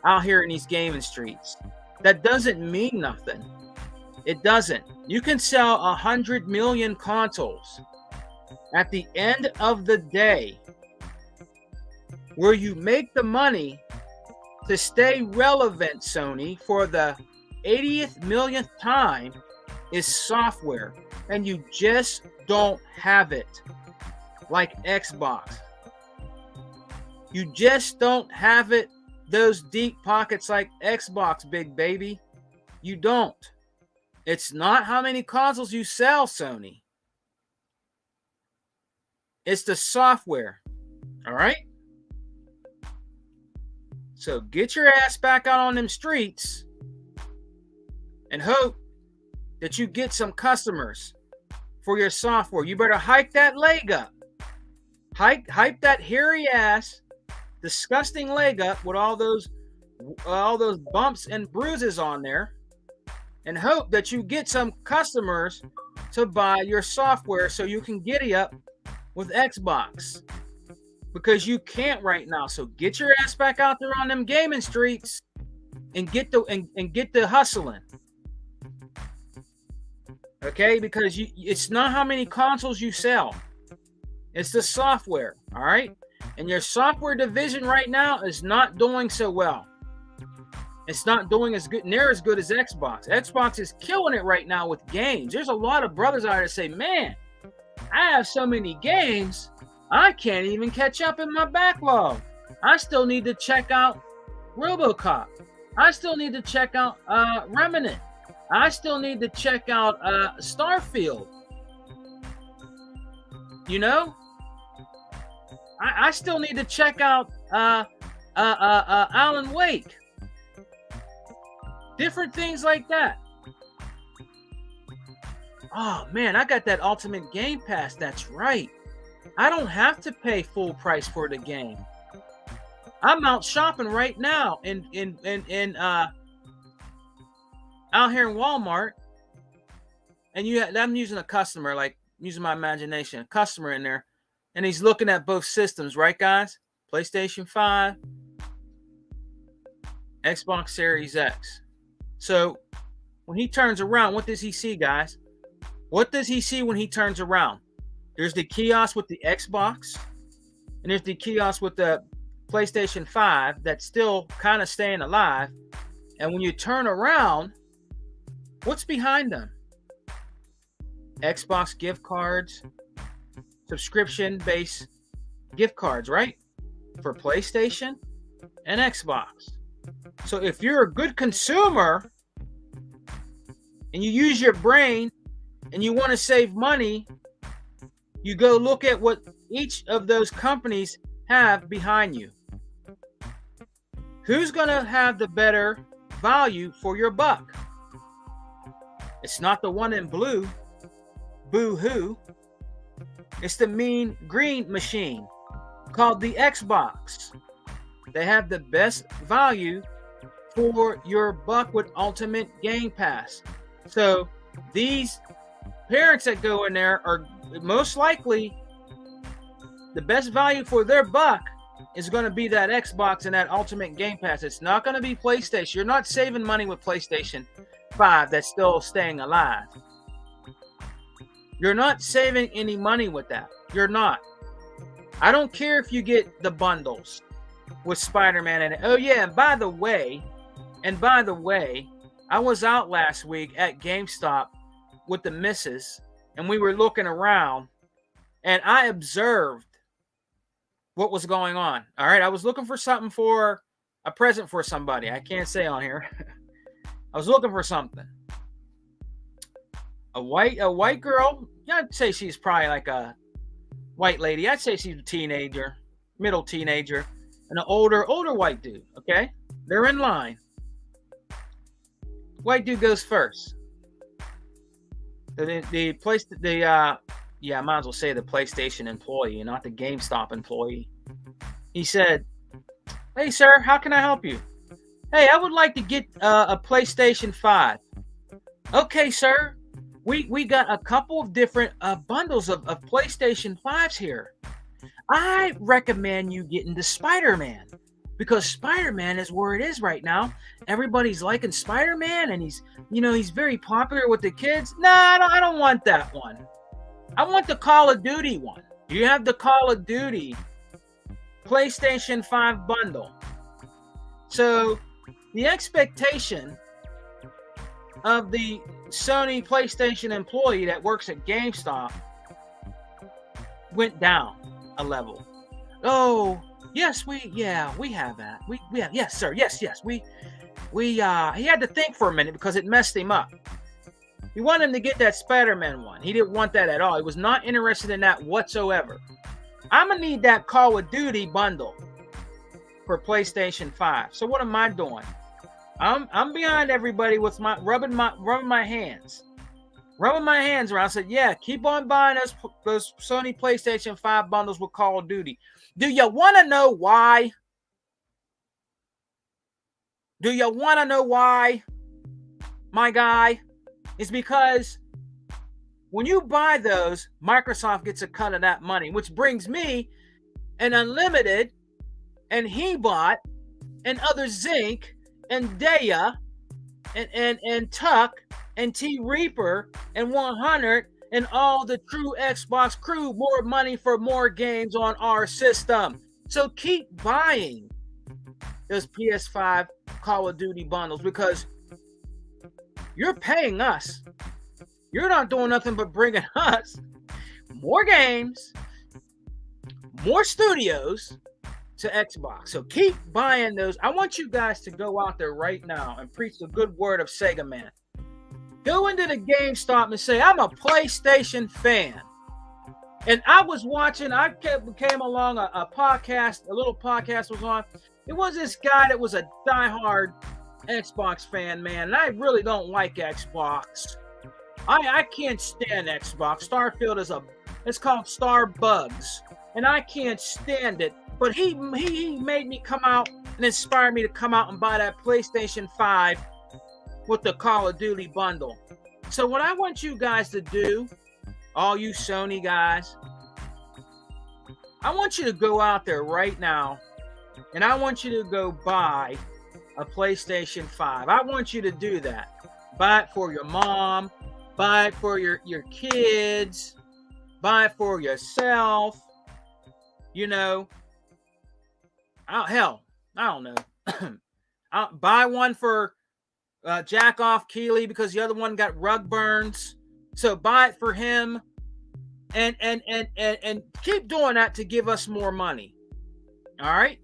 out here in these gaming streets. That doesn't mean nothing. It doesn't. You can sell 100 million consoles. At the end of the day, where you make the money to stay relevant, Sony, for the 80th millionth time is software. And you just don't have it like Xbox. You just don't have it, those deep pockets like Xbox, big baby. You don't. It's not how many consoles you sell, Sony. It's the software. All right? So get your ass back out on them streets and hope that you get some customers for your software. You better hike that leg up. Hype that hairy ass, disgusting leg up with all those bumps and bruises on there, and hope that you get some customers to buy your software so you can giddy up with Xbox, because you can't right now. So get your ass back out there on them gaming streets and get the hustling. Okay, because it's not how many consoles you sell. It's the software, all right? And your software division right now is not doing so well. It's not doing near as good as Xbox. Xbox is killing it right now with games. There's a lot of brothers out there that say, man, I have so many games, I can't even catch up in my backlog. I still need to check out RoboCop. I still need to check out Remnant. I still need to check out Starfield. You know? I still need to check out Alan Wake. Different things like that. Oh, man, I got that Ultimate Game Pass. That's right. I don't have to pay full price for the game. I'm out shopping right now in out here in Walmart, and I'm using a customer, like using my imagination, a customer in there, and he's looking at both systems, right, guys? PlayStation 5, Xbox Series X. So when he turns around, what does he see, guys? What does he see when he turns around? There's the kiosk with the Xbox, and there's the kiosk with the PlayStation 5 that's still kind of staying alive. And when you turn around, what's behind them? Xbox gift cards, subscription-based gift cards, right? For PlayStation and Xbox. So if you're a good consumer and you use your brain and you want to save money, you go look at what each of those companies have behind you. Who's going to have the better value for your buck? It's not the one in blue. Boo-hoo. It's the mean green machine called the Xbox. They have the best value for your buck with Ultimate Game Pass. So these parents that go in there are most likely the best value for their buck is going to be that Xbox and that Ultimate Game Pass. It's not going to be PlayStation. You're not saving money with PlayStation 5 that's still staying alive. You're not saving any money with that. You're not. I don't care if you get the bundles with Spider-Man in it. Oh yeah, and by the way, I was out last week at GameStop with the missus, and we were looking around, and I observed what was going on. All right, I was looking for something for a present for somebody. I can't say on here. I was looking for something. A white girl. Yeah, I'd say she's probably like a white lady. I'd say she's a teenager, middle teenager, and an older white dude. Okay, they're in line. White dude goes first. I might as well say the PlayStation employee, not the GameStop employee. He said, "Hey, sir, how can I help you?" "Hey, I would like to get a PlayStation 5. "Okay, sir. We got a couple of different bundles of PlayStation 5s here. I recommend you getting the Spider-Man because Spider-Man is where it is right now. Everybody's liking Spider-Man, and he's very popular with the kids. No, I don't want that one. I want the Call of Duty one. You have the Call of Duty PlayStation 5 bundle." So the expectation of the Sony PlayStation employee that works at GameStop went down a level. "Oh, yes, we have that. We have, yes, sir. Yes. We he had to think for a minute because it messed him up. He wanted him to get that Spider-Man one. He didn't want that at all. He was not interested in that whatsoever. I'm going to need that Call of Duty bundle for PlayStation 5. So what am I doing? I'm behind everybody with my rubbing my hands around. I said, "Yeah, keep on buying those Sony PlayStation 5 bundles with Call of Duty. Do you want to know why? Do you want to know why, my guy? It's because when you buy those, Microsoft gets a cut of that money, which brings me an Unlimited and Hebot and other Zinc and Daya and Tuck and T-Reaper and 100 and all the true Xbox crew more money for more games on our system. So keep buying those PS5 Call of Duty bundles because you're paying us. You're not doing nothing but bringing us more games, more studios to Xbox. So keep buying those. I want you guys to go out there right now and preach the good word of Sega Man. Go into the GameStop and say, "I'm a PlayStation fan." And I was watching, came along a podcast, a little podcast was on. It was this guy that was a diehard Xbox fan, man. And I really don't like Xbox. I can't stand Xbox. Starfield it's called Star Bugs. And I can't stand it. But he made me come out and inspired me to come out and buy that PlayStation 5 with the Call of Duty bundle. So what I want you guys to do, all you Sony guys, I want you to go out there right now and I want you to go buy a PlayStation 5. I want you to do that. Buy it for your mom. Buy it for your kids. Buy it for yourself. You know. Hell, I don't know. I'll buy one for Jack Off Keeley because the other one got rug burns. So buy it for him. And keep doing that to give us more money. All right?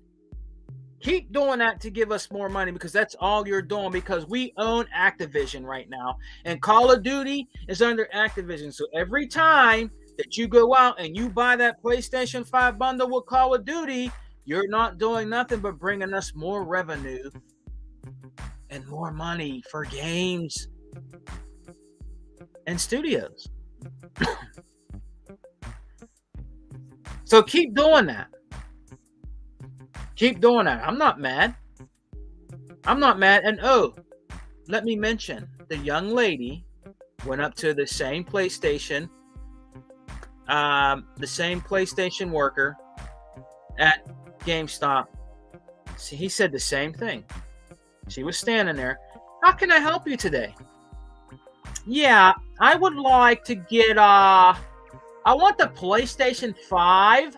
Keep doing that to give us more money because that's all you're doing because we own Activision right now. And Call of Duty is under Activision. So every time that you go out and you buy that PlayStation 5 bundle with Call of Duty, you're not doing nothing but bringing us more revenue and more money for games and studios. So keep doing that. Keep doing that. I'm not mad. I'm not mad. And let me mention, the young lady went up to the same PlayStation worker at GameStop. See, he said the same thing. She was standing there. How can I help you today? Yeah, I would like to get I want the PlayStation 5.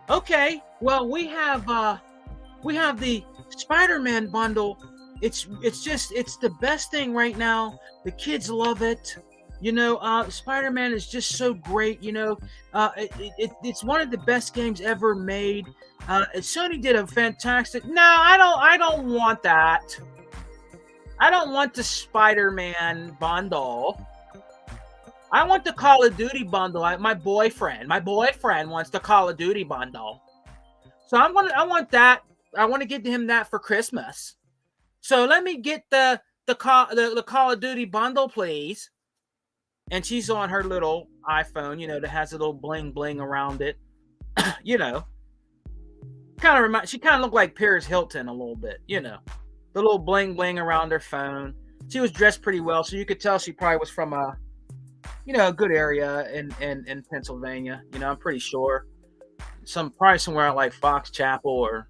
Okay, well we have the Spider-Man bundle. It's the best thing right now. The kids love it. You know, Spider-Man is just so great. You know, it's one of the best games ever made. Sony did a fantastic. No, I don't want that. I don't want the Spider-Man bundle. I want the Call of Duty bundle. My boyfriend wants the Call of Duty bundle. So I want that. I want to get him that for Christmas. So let me get the Call of Duty bundle, please. And she's on her little iPhone, you know, that has a little bling bling around it. You know, she kind of looked like Paris Hilton a little bit, you know, the little bling bling around her phone. She was dressed pretty well, so you could tell she probably was from a good area in Pennsylvania. You know, I'm pretty sure probably somewhere like Fox Chapel or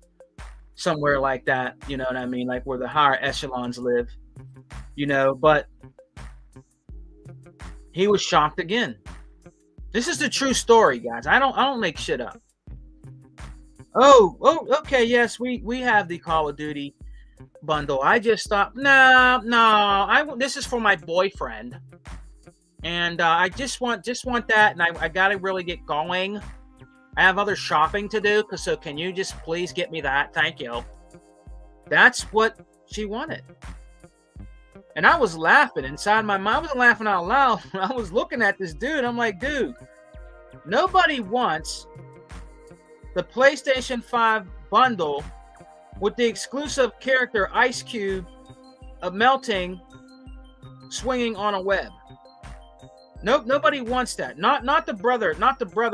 somewhere like that. You know what I mean? Like where the higher echelons live. You know, but he was shocked again. This is the true story, guys. I don't make shit up. Oh, okay, yes, we have the Call of Duty bundle. I just thought, no, this is for my boyfriend, and I just want that, and I gotta really get going. I have other shopping to do, so can you just please get me that? Thank you. That's what she wanted. And I was laughing inside my mind. I wasn't laughing out loud. I was looking at this dude. I'm like, dude, nobody wants the PlayStation 5 bundle with the exclusive character Ice Cube of melting, swinging on a web. Nope, nobody wants that. Not the brother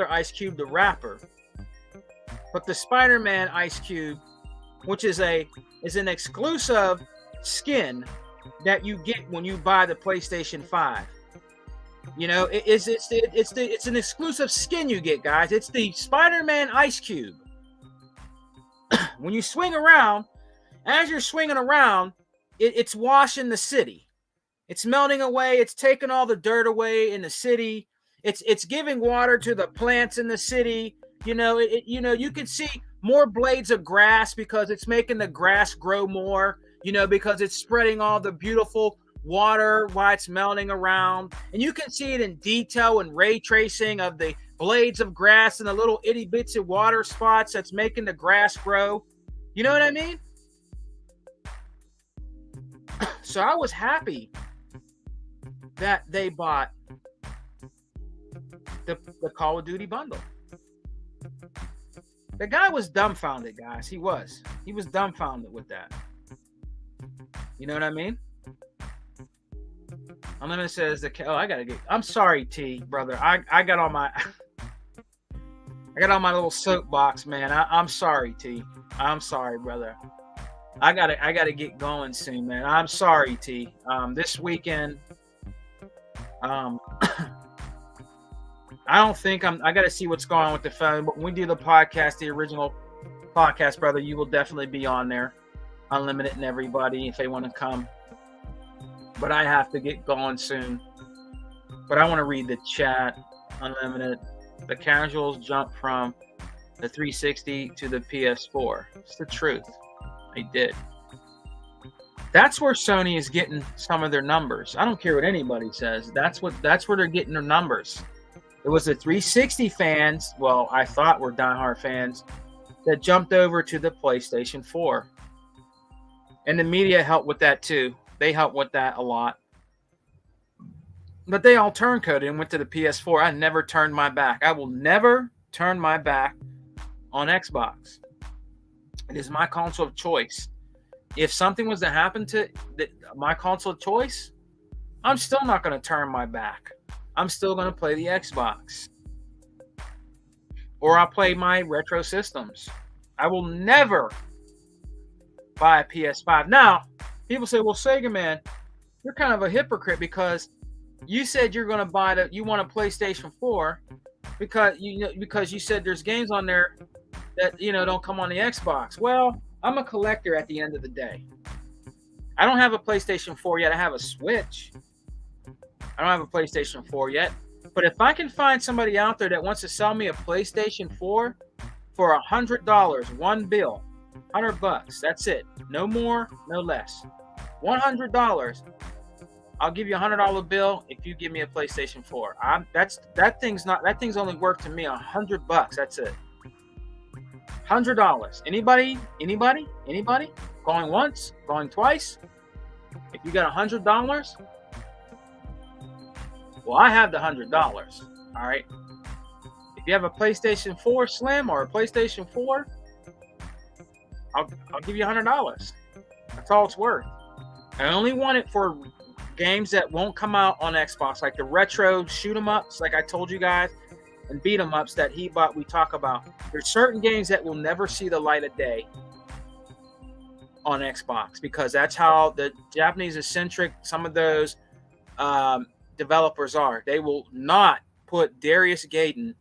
Ice Cube, the rapper, but the Spider-Man Ice Cube, which is an exclusive skin that you get when you buy the PlayStation 5. You know, it's an exclusive skin you get, guys. It's the Spider-Man Ice Cube. When you swing around, as you're swinging around, it's washing the city. It's melting away. It's taking all the dirt away in the city. It's giving water to the plants in the city. You know, you can see more blades of grass because it's making the grass grow more. You know, because it's spreading all the beautiful water while it's melting around. And you can see it in detail and ray tracing of the blades of grass and the little itty bits of water spots that's making the grass grow. You know what I mean? So I was happy that they bought the Call of Duty bundle. The guy was dumbfounded, guys. He was dumbfounded with that. You know what I mean? Unlimited says I'm sorry, T, brother. I got on my little soapbox, man. I'm sorry, T. I'm sorry, brother. I gotta get going soon, man. I'm sorry, T. This weekend, I don't think I gotta see what's going on with the phone. But when we do the podcast, the original podcast, brother, you will definitely be on there. Unlimited and everybody, if they want to come. But I have to get going soon. But I want to read the chat. Unlimited. The casuals jump from the 360 to the PS4. It's the truth. They did. That's where Sony is getting some of their numbers. I don't care what anybody says. That's where they're getting their numbers. It was the 360 fans, well, I thought were diehard fans, that jumped over to the PlayStation 4. And the media helped with that too. They helped with that a lot. But they all turncoated and went to the PS4. I never turned my back. I will never turn my back on Xbox. It is my console of choice. If something was to happen to my console of choice, I'm still not going to turn my back. I'm still going to play the Xbox. Or I'll play my retro systems. I will never buy a PS5. Now, people say, well, Sega man, you're kind of a hypocrite because you said you're going to you want a PlayStation 4 because you said there's games on there that, don't come on the Xbox. Well, I'm a collector at the end of the day. I don't have a PlayStation 4 yet. I have a Switch. I don't have a PlayStation 4 yet. But if I can find somebody out there that wants to sell me a PlayStation 4 for $100, one bill, $100, that's it. No more, no less. $100. I'll give you a $100 bill if you give me a PlayStation 4. That thing's only worth to me $100. That's it. $100. Anybody? Going once? Going twice? If you got $100, well, I have the $100. All right. If you have a PlayStation 4 Slim or a PlayStation 4, I'll give you $100. That's all it's worth. I only want it for games that won't come out on Xbox, like the retro shoot 'em ups, like I told you guys, and beat 'em ups that we talk about. There's certain games that will never see the light of day on Xbox because that's how the Japanese eccentric some of those developers are. They will not put Darius Gaiden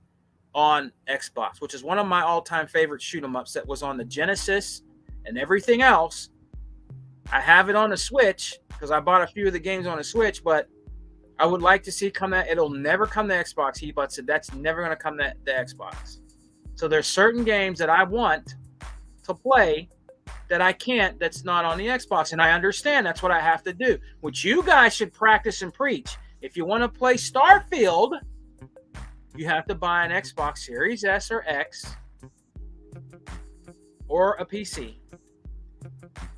on Xbox, which is one of my all-time favorite shoot 'em ups that was on the Genesis and everything else. I have it on the Switch because I bought a few of the games on the Switch, but I would like to see come that it'll never come to Xbox. He but said that's never going to come to the Xbox. So there's certain games that I want to play that I can't, that's not on the Xbox. And I understand that's what I have to do, which you guys should practice and preach. If you want to play Starfield, you have to buy an Xbox Series S or X or a PC.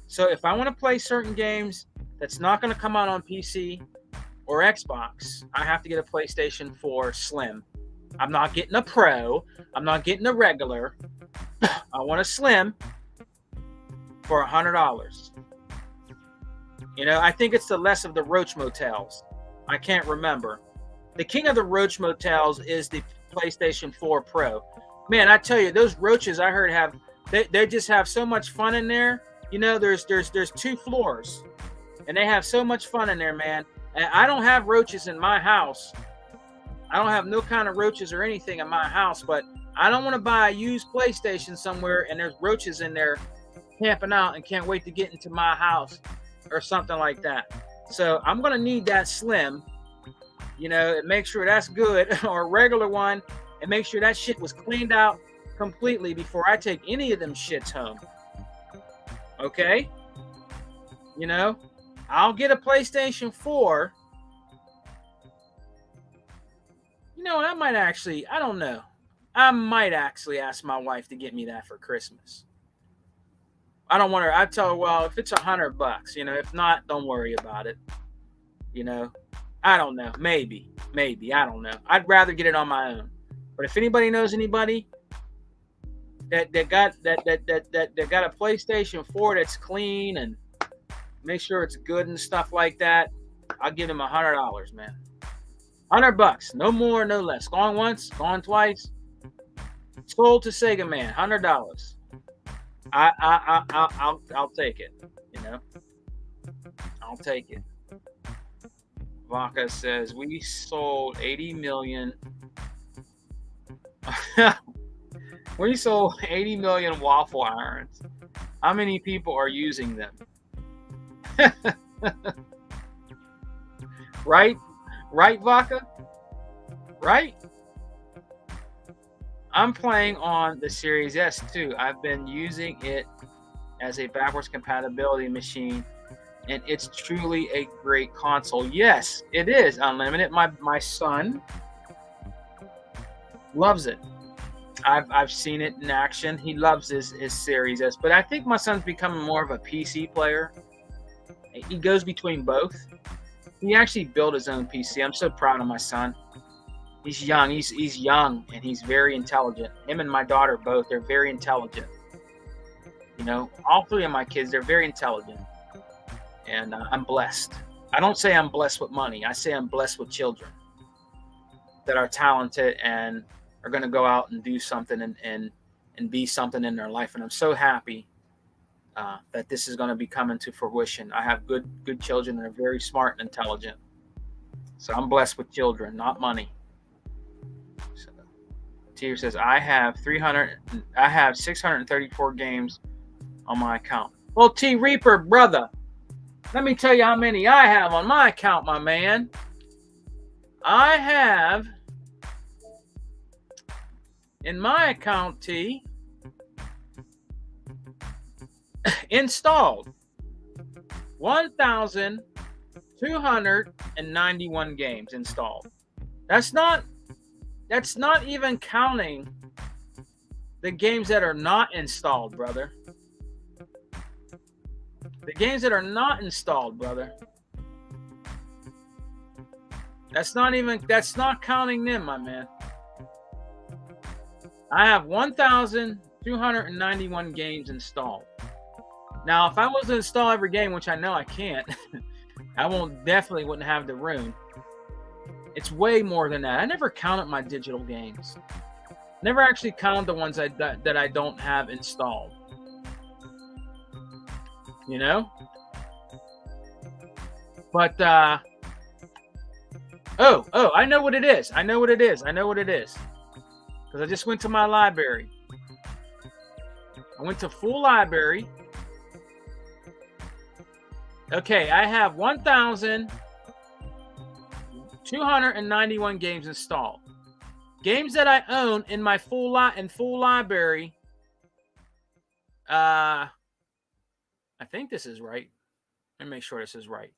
So if I want to play certain games that's not going to come out on PC or Xbox, I have to get a PlayStation 4 Slim. I'm not getting a Pro. I'm not getting a regular. I want a Slim for $100. I think it's the less of the Roach Motels. I can't remember. The king of the Roach Motels is the PlayStation 4 Pro. Man, I tell you, those roaches I heard they just have so much fun in there. There's 2 floors, and they have so much fun in there, man. And I don't have roaches in my house. I don't have no kind of roaches or anything in my house, but I don't want to buy a used PlayStation somewhere and there's roaches in there camping out and can't wait to get into my house or something like that. So I'm going to need that Slim, and make sure that's good, or a regular one, and make sure that shit was cleaned out completely before I take any of them shits home. Okay? I'll get a PlayStation 4. I don't know. I might actually ask my wife to get me that for Christmas. I don't want her. I tell her, well, if it's $100, if not, don't worry about it. I don't know. Maybe. I don't know. I'd rather get it on my own. But if anybody knows anybody that got a PlayStation 4 that's clean and make sure it's good and stuff like that, I'll give them $100, man. $100, no more, no less. Gone once, gone twice. Sold to Sega man, $100. I'll take it. I'll take it. Vaca says we sold 80 million. We sold 80 million waffle irons. How many people are using them? Right? Right, Vodka? Right? I'm playing on the Series S too. I've been using it as a backwards compatibility machine, and it's truly a great console. Yes, it is unlimited. My son loves it. I've seen it in action. He loves his Series S, but I think my son's becoming more of a PC player. He goes between both. He actually built his own PC. I'm so proud of my son. He's young. He's young and he's very intelligent. Him and my daughter both. They're very intelligent. You know, all three of my kids, they're very intelligent, and I'm blessed. I don't say I'm blessed with money. I say I'm blessed with children that are talented and are going to go out and do something and be something in their life. And I'm so happy that this is going to be coming to fruition. I have good children that are very smart and intelligent. So I'm blessed with children, not money. So, Tier says I have 634 games on my account. Well, T Reaper, brother, let me tell you how many I have on my account, my man. I have in my account, T, installed 1,291 games installed. That's not even counting the games that are not installed, brother. The games that are not installed, brother. That's not counting them, my man. I have 1,291 games installed. Now, if I was to install every game, which I know I can't, I definitely wouldn't have the room. It's way more than that. I never counted my digital games. Never actually counted the ones that I don't have installed. You know? But, I know what it is. Because I just went to my library. I went to full library. Okay, I have 1,291 games installed. Games that I own in my full library. I think this is right. Let me make sure this is right.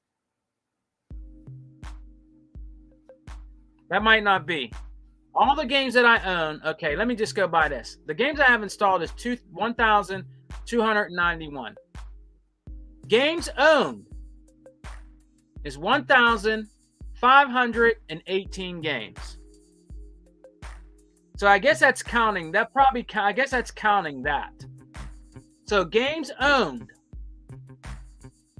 That might not be. All the games that I own, okay, let me just go by this. The games I have installed is 1,291. Games owned is 1,518 games. So I guess that's counting. I guess that's counting that. So games owned,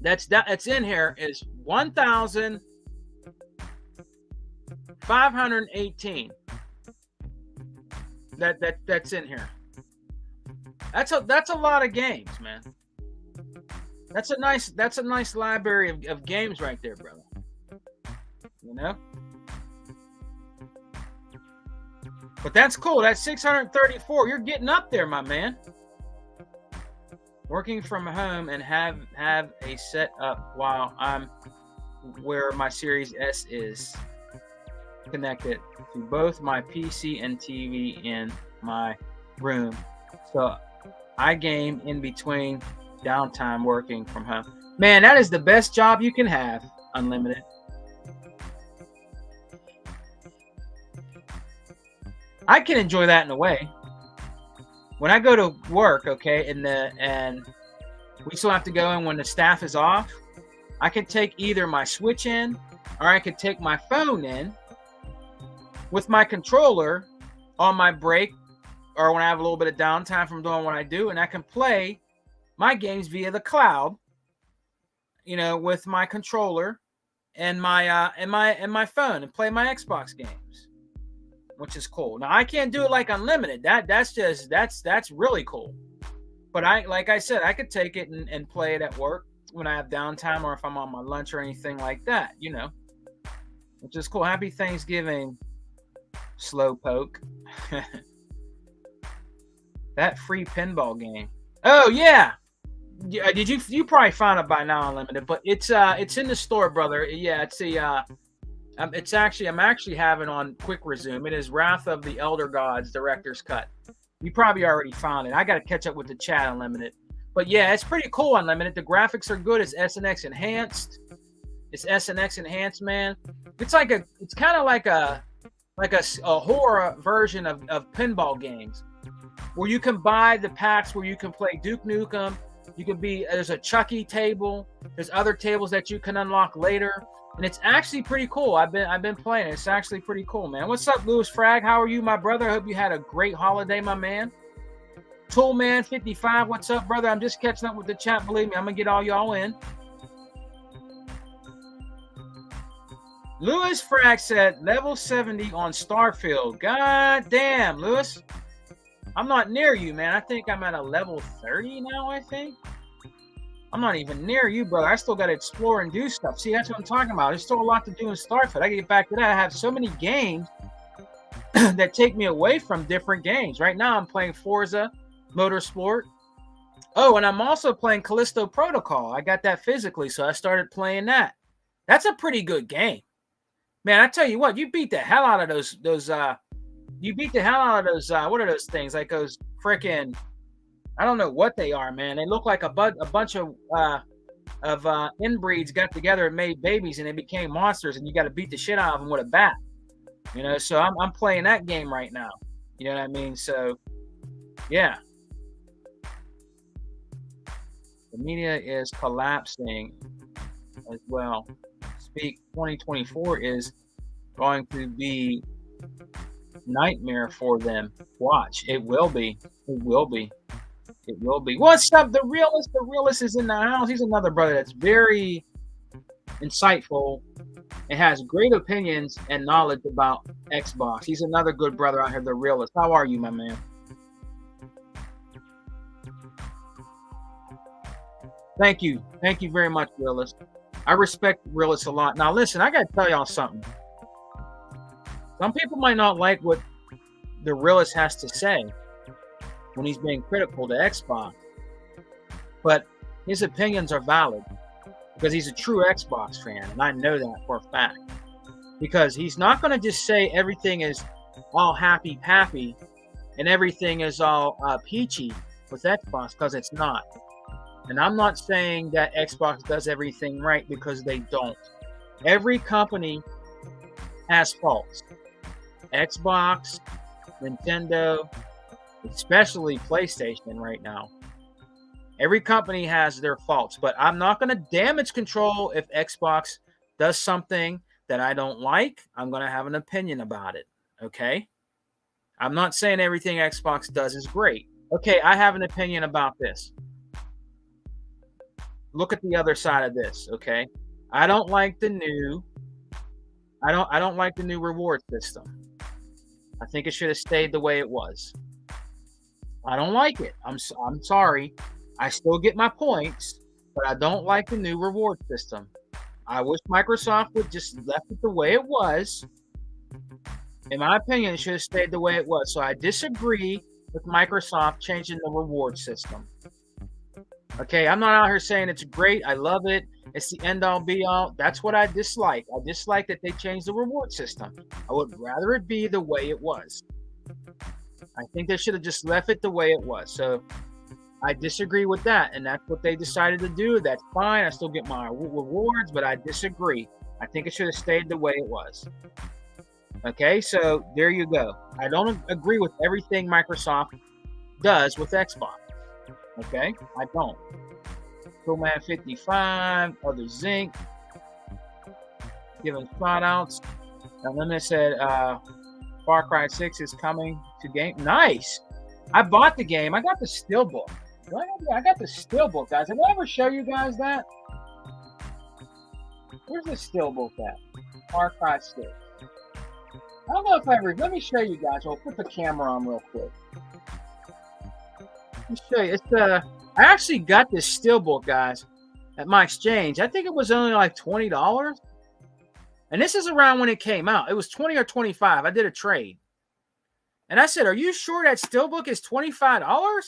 that's in here is 1,518. That's in here. That's a lot of games, man. That's a nice library of games right there, brother. You know? But that's cool. That's 634. You're getting up there, my man. Working from home and have a setup while I'm where my Series S is connected to both my PC and TV in my room. So I game in between downtime working from home. Man, that is the best job you can have, unlimited. I can enjoy that in a way. When I go to work, okay, and we still have to go in when the staff is off, I can take either my Switch in or I can take my phone in with my controller on my break or when I have a little bit of downtime from doing what I do, and I can play my games via the cloud, you know, with my controller and my phone and play my Xbox games, which is cool. Now I can't do it like unlimited. That's really cool. But like I said, I could take it and play it at work when I have downtime or if I'm on my lunch or anything like that, you know, which is cool. Happy Thanksgiving, Slowpoke. That free pinball game. Oh yeah. Did you probably found it by now, unlimited? But it's in the store, brother. Yeah, it's I'm actually having on quick resume. It is Wrath of the Elder Gods Director's Cut. You probably already found it. I got to catch up with the chat Unlimited. But yeah, it's pretty cool Unlimited. The graphics are good. It's SNX enhanced. It's SNX enhanced, man. It's kind of like a horror version of pinball games, where you can buy the packs where you can play Duke Nukem. There's a Chucky table. There's other tables that you can unlock later. And it's actually pretty cool. I've been playing. It's actually pretty cool, man. What's up, Louis Frag? How are you, my brother? I hope you had a great holiday, my man. Toolman55, what's up, brother? I'm just catching up with the chat. Believe me, I'm gonna get all y'all in. Louis Frag said level 70 on Starfield. God damn, Louis. I'm not near you, man. I think I'm at a level 30 now, I think. I'm not even near you, brother. I still got to explore and do stuff. See, that's what I'm talking about. There's still a lot to do in Starfield. I can get back to that. I have so many games that take me away from different games. Right now, I'm playing Forza Motorsport. Oh, and I'm also playing Callisto Protocol. I got that physically, so I started playing that. That's a pretty good game. Man, I tell you what, you beat the hell out of those what are those things? Like those freaking, I don't know what they are, man. They look like a bunch of inbreeds got together and made babies, and they became monsters, and you got to beat the shit out of them with a bat. You know, so I'm playing that game right now. You know what I mean? So, yeah. The media is collapsing as well. Speak 2024 is going to be nightmare for them. Watch. It will be. It will be. It will be. What's up, the realist? The realist is in the house. He's another brother that's very insightful and has great opinions and knowledge about Xbox. He's another good brother out here, the realist. How are you, my man? Thank you. Thank you very much, realist. I respect realists a lot. Now, listen, I got to tell y'all something. Some people might not like what the realist has to say when he's being critical to Xbox, but his opinions are valid because he's a true Xbox fan, and I know that for a fact. Because he's not going to just say everything is all happy and everything is all peachy with Xbox, because it's not. And I'm not saying that Xbox does everything right, because they don't. Every company has faults. Xbox, Nintendo, especially PlayStation right now. Every company has their faults, but I'm not going to damage control if Xbox does something that I don't like. I'm going to have an opinion about it, okay? I'm not saying everything Xbox does is great. Okay, I have an opinion about this. Look at the other side of this, okay? I don't like the new reward system. I think it should have stayed the way it was. I don't like it. I'm sorry. I still get my points, but I don't like the new reward system. I wish Microsoft would just left it the way it was. In my opinion, it should have stayed the way it was. So I disagree with Microsoft changing the reward system. Okay, I'm not out here saying it's great. I love it. It's the end-all, be-all. That's what I dislike. I dislike that they changed the reward system. I would rather it be the way it was. I think they should have just left it the way it was. So I disagree with that, and that's what they decided to do. That's fine. I still get my rewards, but I disagree. I think it should have stayed the way it was. Okay, so there you go. I don't agree with everything Microsoft does with Xbox. Okay, I don't. Coolman 55, other Zinc, giving shout outs. Limit said Far Cry 6 is coming to game. Nice. I bought the game. I got the steelbook. I got the steelbook, guys. Did I ever show you guys that? Where's the steelbook at? Far Cry 6. I don't know if I ever. Let me show you guys. I'll put the camera on real quick. Let me show you. It's I actually got this steelbook, guys, at my exchange. I think it was only like $20. And this is around when it came out. It was 20 or 25. I did a trade. And I said, "Are you sure that steelbook is $25?"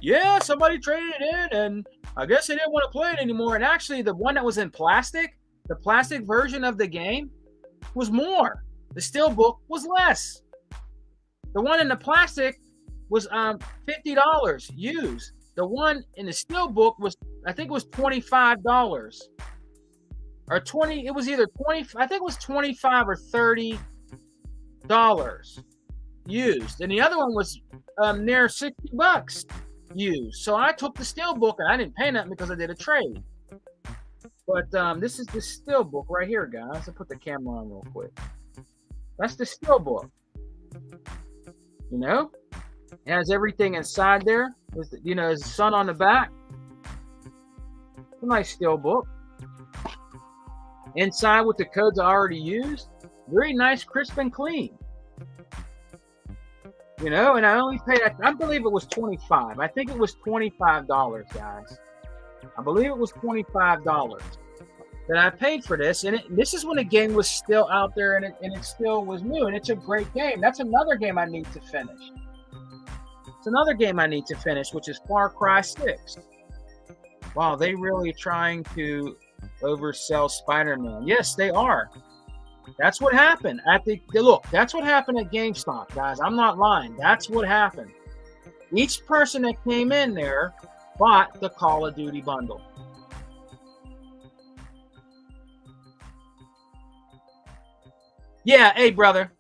Yeah, somebody traded it in, and I guess they didn't want to play it anymore. And actually, the one that was in plastic, the plastic version of the game, was more. The Steelbook was less. The one in the plastic was $50 used. The one in the Steelbook was, I think it was $25 or 20. It was either 20. I think it was 25 or $30 used, and the other one was near $60 used. So I took the Steelbook, and I didn't pay nothing because I did a trade. But this is the Steelbook right here, guys. I'll put the camera on real quick. That's the Steelbook. You know, it has everything inside there. You know, there's the sun on the back. It's a nice Steelbook. Inside with the codes I already used. Very nice, crisp, and clean. You know, and I only paid, I believe it was $25. I think it was $25, guys. I believe it was $25 that I paid for this. And this is when the game was still out there, and it still was new. And it's a great game. That's another game I need to finish. It's another game I need to finish, which is Far Cry 6. Wow, they really trying to oversell Spider-Man. Yes, they are. That's what happened look, that's what happened at GameStop, guys. I'm not lying. That's what happened. Each person that came in there bought the Call of Duty bundle. Yeah, hey brother.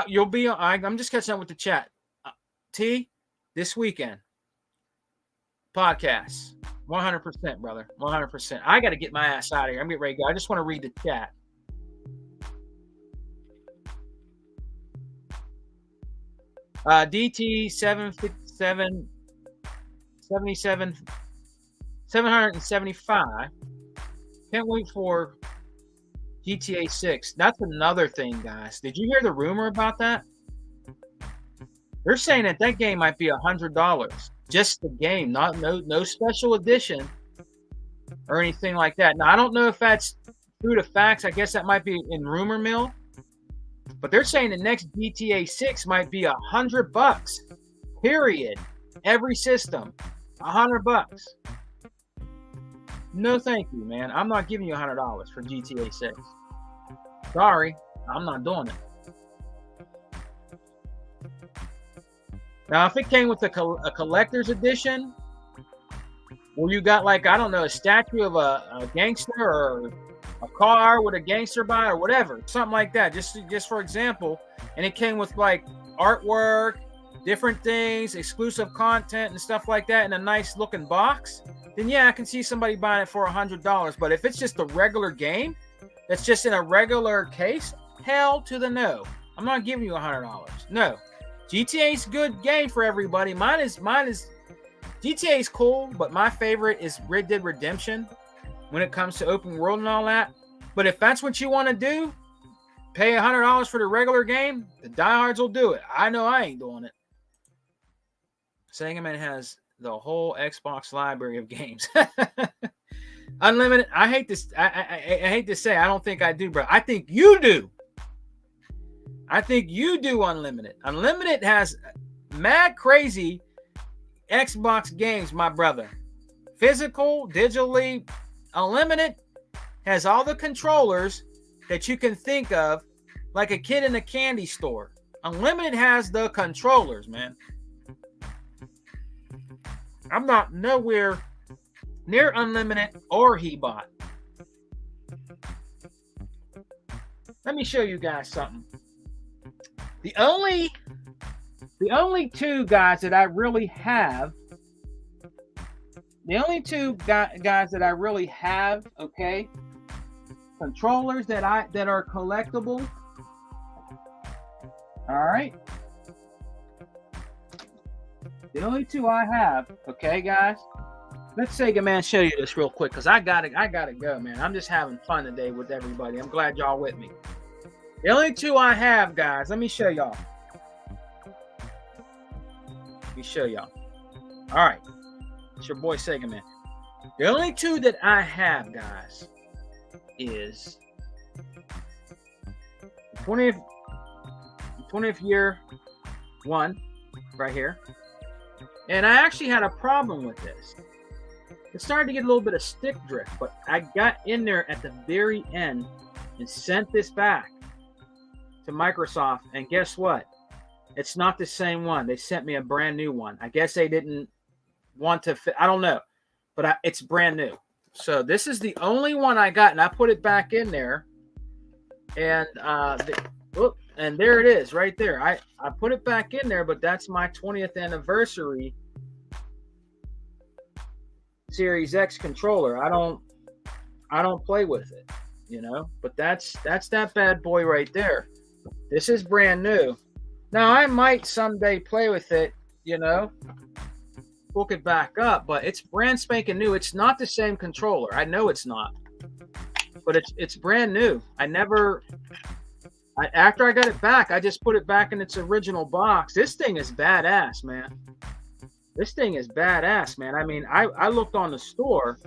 You'll be I'm just catching up with the chat. T, this weekend. Podcast. 100%, brother. 100%. I got to get my ass out of here. I'm getting ready to go. I just want to read the chat. DT 757 77 775. Can't wait for GTA 6. That's another thing, guys. Did you hear the rumor about that? They're saying that game might be $100. Just the game, no special edition or anything like that. Now, I don't know if that's true to facts. I guess that might be in rumor mill. But they're saying the next GTA 6 might be $100. Period. Every system. $100. No, thank you, man. I'm not giving you $100 for GTA 6. Sorry, I'm not doing it. Now, if it came with a collector's edition, where you got, like, I don't know, a statue of a gangster or a car with a gangster by or whatever, something like that, just for example, and it came with, like, artwork, different things, exclusive content and stuff like that in a nice looking box, then yeah, I can see somebody buying it for $100. But if it's just a regular game that's just in a regular case, hell to the no. I'm not giving you $100. No. GTA's a good game for everybody. Mine is GTA's cool, but my favorite is Red Dead Redemption when it comes to open world and all that. But if that's what you want to do, pay $100 for the regular game, the diehards will do it. I know I ain't doing it. Sega Man has the whole Xbox library of games. Unlimited. I hate this. I hate to say, I don't think I do, bro. I think you do. I think you do Unlimited. Unlimited has mad crazy Xbox games, my brother. Physical, digitally. Unlimited has all the controllers that you can think of, like a kid in a candy store. Unlimited has the controllers, man. I'm not nowhere near Unlimited or Hebot. Let me show you guys something. The only two guys that I really have, okay, controllers that are collectible. All right. The only two I have, okay, guys. Let's Sega Man show you this real quick, because I gotta go, man. I'm just having fun today with everybody. I'm glad y'all with me. The only two I have, guys, let me show y'all. All right. It's your boy Sega Man. The only two that I have, guys, is 20th year one right here. And I actually had a problem with this. It started to get a little bit of stick drift, but I got in there at the very end and sent this back to Microsoft. And guess what? It's not the same one. They sent me a brand new one. I guess they didn't want to fit. I don't know, but it's brand new. So this is the only one I got, and I put it back in there. And and there it is right there. I put it back in there, but that's my 20th anniversary Series X controller. I don't play with it, you know, but that's that bad boy right there. This is brand new. Now I might someday play with it, you know, hook it back up, but it's brand spanking new. It's not the same controller. I know it's not, but it's brand new. After I got it back, I just put it back in its original box. This thing is badass, man. This thing is badass, man. I mean, I looked on the store,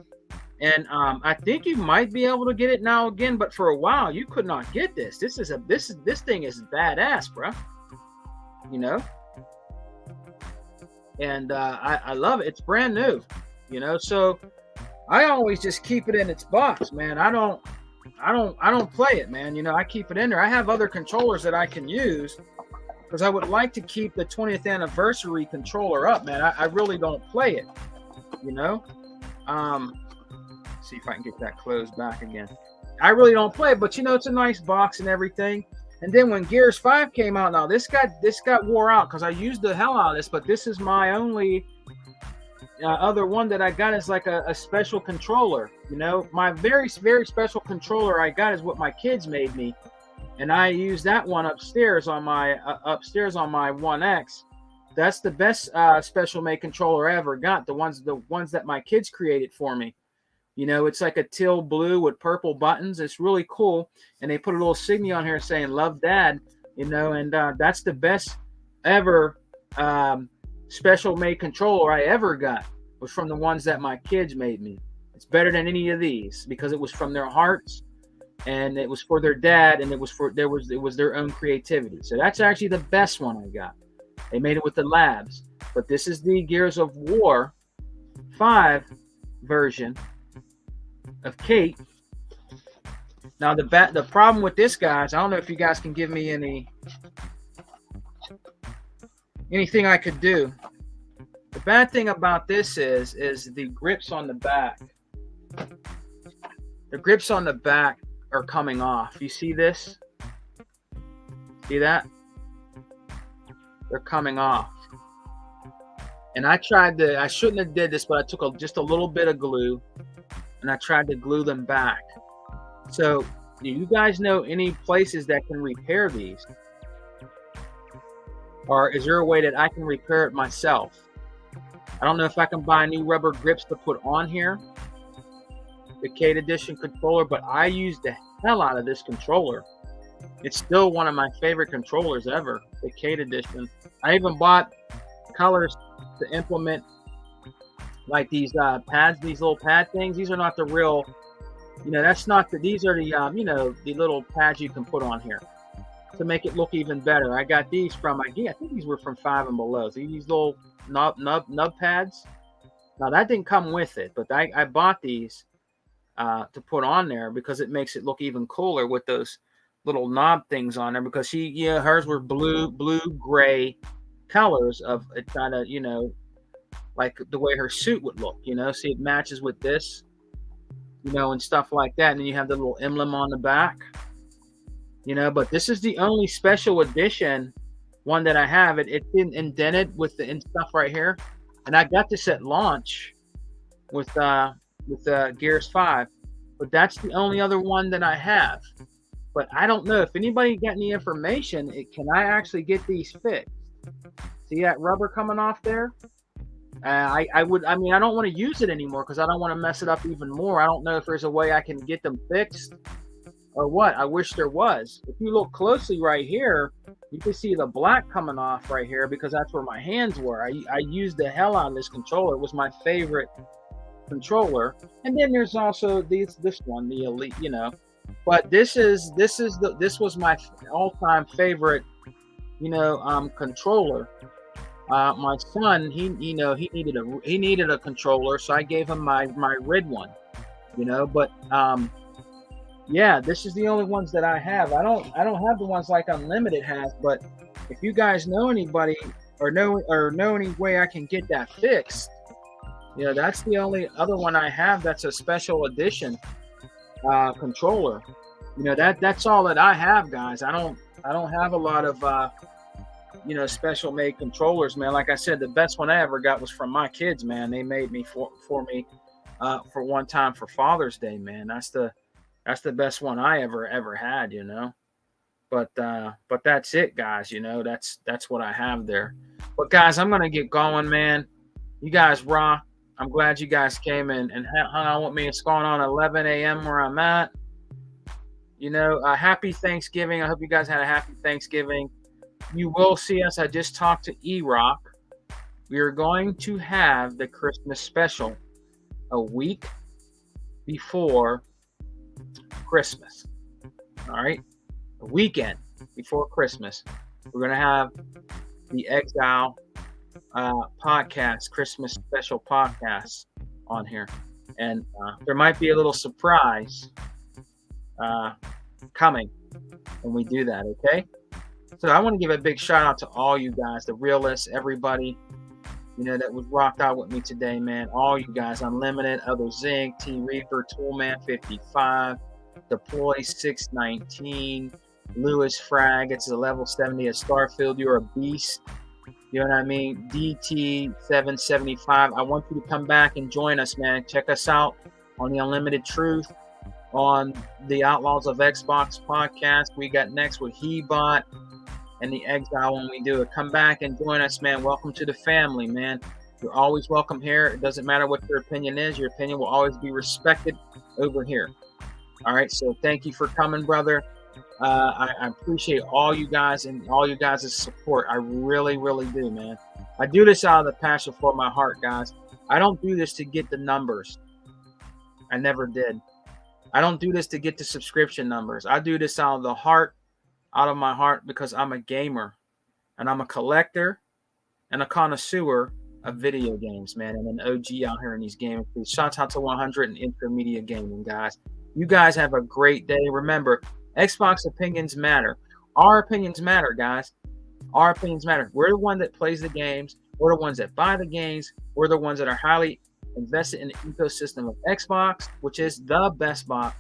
and I think you might be able to get it now again, but for a while you could not get this. This thing is badass, bro. You know, and I love it. It's brand new, you know. So I always just keep it in its box, man. I don't play it, man. You know, I keep it in there. I have other controllers that I can use because I would like to keep the 20th anniversary controller up, man. I really don't play it, you know. See if I can get that closed back again. I really don't play it, but you know, it's a nice box and everything. And then when Gears 5 came out, now this got wore out because I used the hell out of this, but this is my only other one that I got is like a special controller. You know, my very, very special controller I got is what my kids made me, and I use that one upstairs on my 1X. That's the best special made controller I ever got. The ones that my kids created for me. You know, it's like a teal blue with purple buttons. It's really cool. And they put a little signy on here saying, "Love Dad," you know, and that's the best ever special made controller I ever got. Was from the ones that my kids made me. It's better than any of these because it was from their hearts and it was for their dad, and it was their own creativity. So that's actually the best one I got. They made it with the labs. But this is the Gears of War 5 version of Kate. Now the problem with this, guys, I don't know if you guys can give me anything I could do. The bad thing about this is the grips on the back. The grips on the back are coming off. You see this? See that? They're coming off. And I shouldn't have did this, but I took just a little bit of glue and I tried to glue them back. So, do you guys know any places that can repair these? Or is there a way that I can repair it myself? I don't know if I can buy new rubber grips to put on here, the Kate Edition controller, but I use the hell out of this controller. It's still one of my favorite controllers ever, the Kate Edition. I even bought colors to implement like these pads, these little pad things. These are not the real, you know, these are the, you know, the little pads you can put on here to make it look even better. I got these from, I think these were from 5 and Below. So these little nub pads. Now that didn't come with it, but I bought these to put on there because it makes it look even cooler with those little knob things on there, because hers were blue, gray colors of it, kind of, you know, like the way her suit would look, you know. See, it matches with this, you know, and stuff like that. And then you have the little emblem on the back, you know. But this is the only special edition one that I have. It's indented with the stuff right here, and I got this at launch with Gears 5, but that's the only other one that I have. But I don't know if anybody got any information. Can I actually get these fixed? See that rubber coming off there? I mean, I don't want to use it anymore because I don't want to mess it up even more. I don't know if there's a way I can get them fixed or what. I wish there was. If you look closely right here, you can see the black coming off right here because that's where my hands were. I used the hell out of this controller. It was my favorite controller. And then there's also this one, the Elite, you know. But this was my all-time favorite, you know, controller. My son, he needed a controller, so I gave him my red one, you know. But Yeah, this is the only ones that I have. I don't have the ones like Unlimited has, but if you guys know anybody or know any way I can get that fixed, that's the only other one I have that's a special edition controller. That's all that I have, guys. I don't have a lot of special made controllers, man. Like I said, the best one I ever got was from my kids, man. They made me for me for one time for Father's Day, man. That's the best one I ever had. But that's it, guys. That's what I have there. But guys, I'm gonna get going, man. You guys rock. I'm glad you guys came in and hung out with me. It's going on 11 a.m. where I'm at. Happy Thanksgiving. I hope you guys had a happy Thanksgiving. You will see us. I just talked to E-Rock. We are going to have the Christmas special a week before Christmas. All right? A weekend before Christmas. We're going to have the Exile podcast, Christmas special podcast on here. And there might be a little surprise coming when we do that, okay? So I want to give a big shout out to all you guys, the realists, everybody, that was rocked out with me today, man. All you guys, Unlimited, Other Zinc, T Reaper, Toolman 55, Deploy 619, Lewis Frag, it's a level 70 at Starfield, you're a beast. You know what I mean? DT 775. I want you to come back and join us, man. Check us out on the Unlimited Truth, on the Outlaws of Xbox podcast. We got next with Hebot and the Exile when we do it. Come back and join us, man. Welcome to the family, man. You're always welcome here. It doesn't matter what your opinion is. Your opinion will always be respected over here. All right, so thank you for coming, brother. I appreciate all you guys and all you guys' support. I really, really do, man. I do this out of the passion for my heart, guys. I don't do this to get the numbers. I never did. I don't do this to get the subscription numbers. I do this out of the heart, out of my heart, because I'm a gamer and I'm a collector and a connoisseur of video games, man, and an OG out here in these gaming streets. Shouts out to 100 and Intermedia Gaming, guys. You guys have a great day. Remember, Xbox opinions matter. Our opinions matter, guys. Our opinions matter. We're the one that plays the games. We're the ones that buy the games. We're the ones that are highly invested in the ecosystem of Xbox, which is the best box.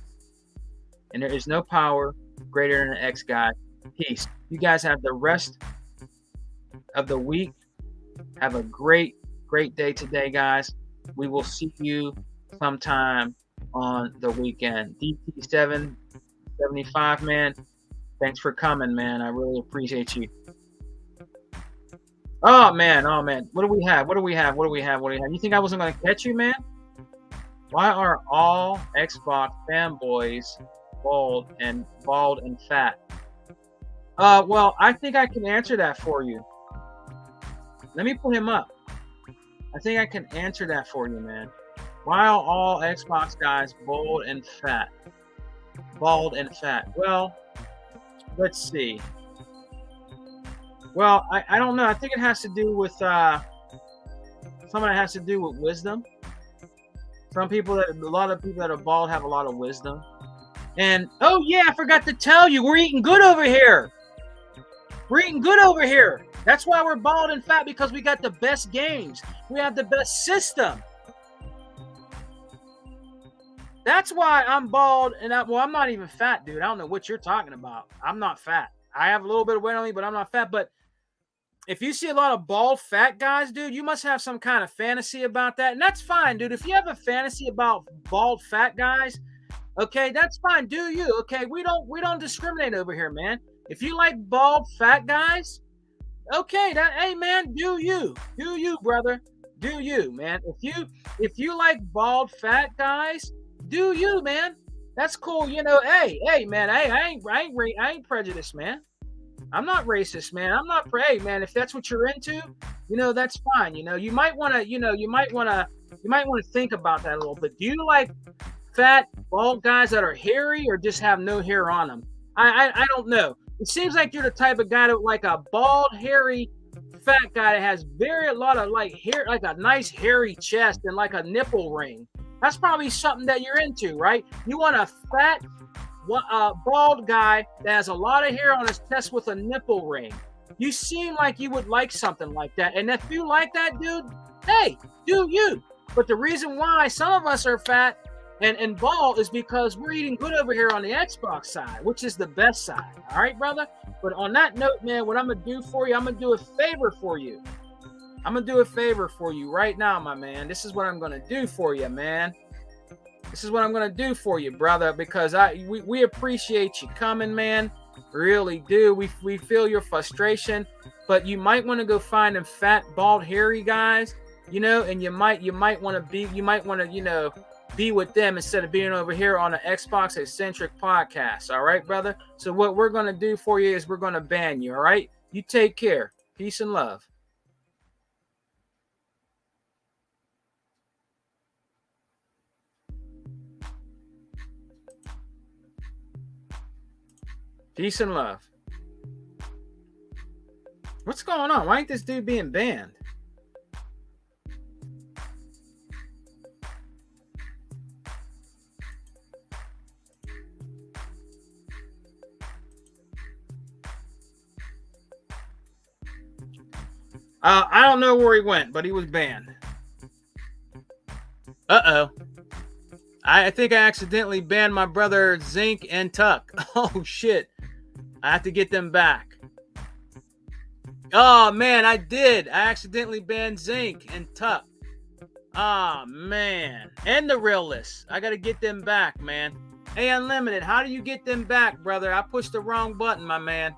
And there is no power greater than an X, guy. Peace. You guys have the rest of the week. Have a great, great day today, guys. We will see you sometime on the weekend. DT775, man. Thanks for coming, man. I really appreciate you. Oh man. What do we have? You think I wasn't going to catch you, man? Why are all Xbox fanboys bald and fat? Well, I think I can answer that for you. Let me put him up. I think I can answer that for you, man. Why are all Xbox guys bald and fat? Well, let's see. Well, I don't know. I think it has to do with some of it has to do with wisdom. A lot of people that are bald have a lot of wisdom. And oh yeah, I forgot to tell you, we're eating good over here. That's why we're bald and fat, because we got the best games. We have the best system. That's why I'm bald and I'm not even fat, dude. I don't know what you're talking about. I'm not fat. I have a little bit of weight on me, but I'm not fat. But if you see a lot of bald fat guys, dude, you must have some kind of fantasy about that. And that's fine, dude. If you have a fantasy about bald fat guys, okay, that's fine. Do you? Okay, we don't discriminate over here, man. If you like bald fat guys, okay, hey man, do you, brother, do you, man? If you like bald fat guys, do you, man? That's cool. Hey, man, I ain't prejudiced, man. I'm not racist, man. I'm not hey, man. If that's what you're into, that's fine. You might want to think about that a little bit. Do you like fat bald guys that are hairy or just have no hair on them? I don't know. It seems like you're the type of guy that like a bald, hairy, fat guy that has a lot of like hair, like a nice hairy chest and like a nipple ring. That's probably something that you're into, right? You want a fat, bald guy that has a lot of hair on his chest with a nipple ring. You seem like you would like something like that. And if you like that, dude, hey, do you. But the reason why some of us are fat and bald is because we're eating good over here on the Xbox side, which is the best side. All right, brother? But on that note, man, what I'm going to do for you, I'm going to do a favor for you. I'm going to do a favor for you right now, my man. This is what I'm going to do for you, man. This is what I'm going to do for you, brother, because we appreciate you coming, man. Really do. We feel your frustration, but you might want to go find them fat, bald, hairy guys, you know, and you might want to be with them instead of being over here on the Xbox Eccentric podcast. All right, brother? So what we're going to do for you is we're going to ban you. All right? You take care. Peace and love. Peace and love. What's going on? Why ain't this dude being banned? I don't know where he went, but he was banned. Uh-oh. I think I accidentally banned my brother Zinc and Tuck. Oh, shit. I have to get them back. Oh, man, I did. I accidentally banned Zinc and Tuck. Oh, man. And the Realist. I got to get them back, man. Hey, Unlimited, how do you get them back, brother? I pushed the wrong button, my man.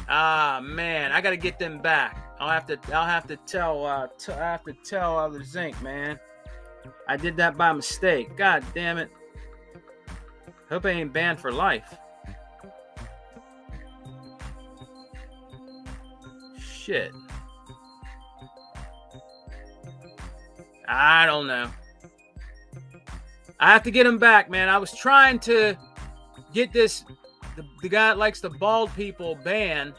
Ah, man, I got to get them back. I'll have to tell other Zinc, man. I did that by mistake. God damn it. Hope I ain't banned for life. Shit. I don't know. I have to get him back, man. I was trying to get this the guy that likes the bald people banned.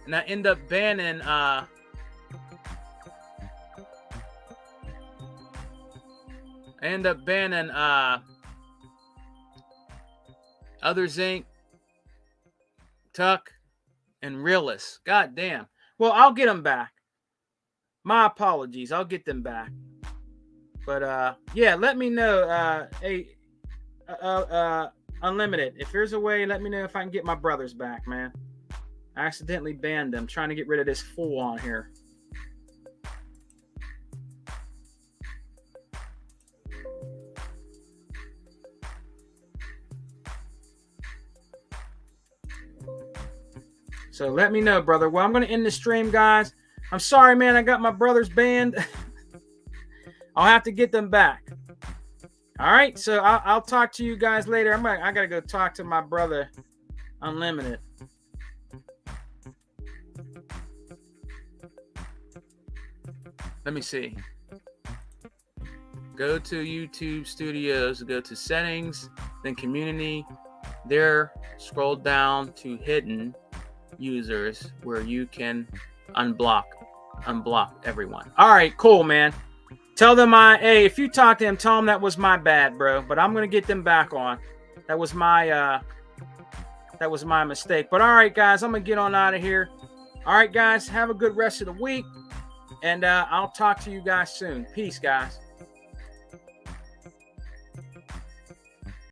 And I end up banning other Zinc, Tuck, and Realist. God damn. Well, I'll get them back. My apologies. I'll get them back. But yeah, let me know. Unlimited. If there's a way, let me know if I can get my brothers back, man. I accidentally banned them, trying to get rid of this fool on here. So let me know, brother. Well, I'm going to end the stream, guys. I'm sorry, man. I got my brothers banned. I'll have to get them back. All right. So I'll talk to you guys later. I got to go talk to my brother, Unlimited. Let me see. Go to YouTube Studios, go to Settings, then Community. There, scroll down to Hidden Users, where you can unblock everyone. All right, cool, man. Tell them hey, if you talk to them, tell them that was my bad, bro. But I'm gonna get them back on. That was my mistake. But all right, guys, I'm gonna get on out of here. All right, guys, have a good rest of the week. And I'll talk to you guys soon. Peace, guys.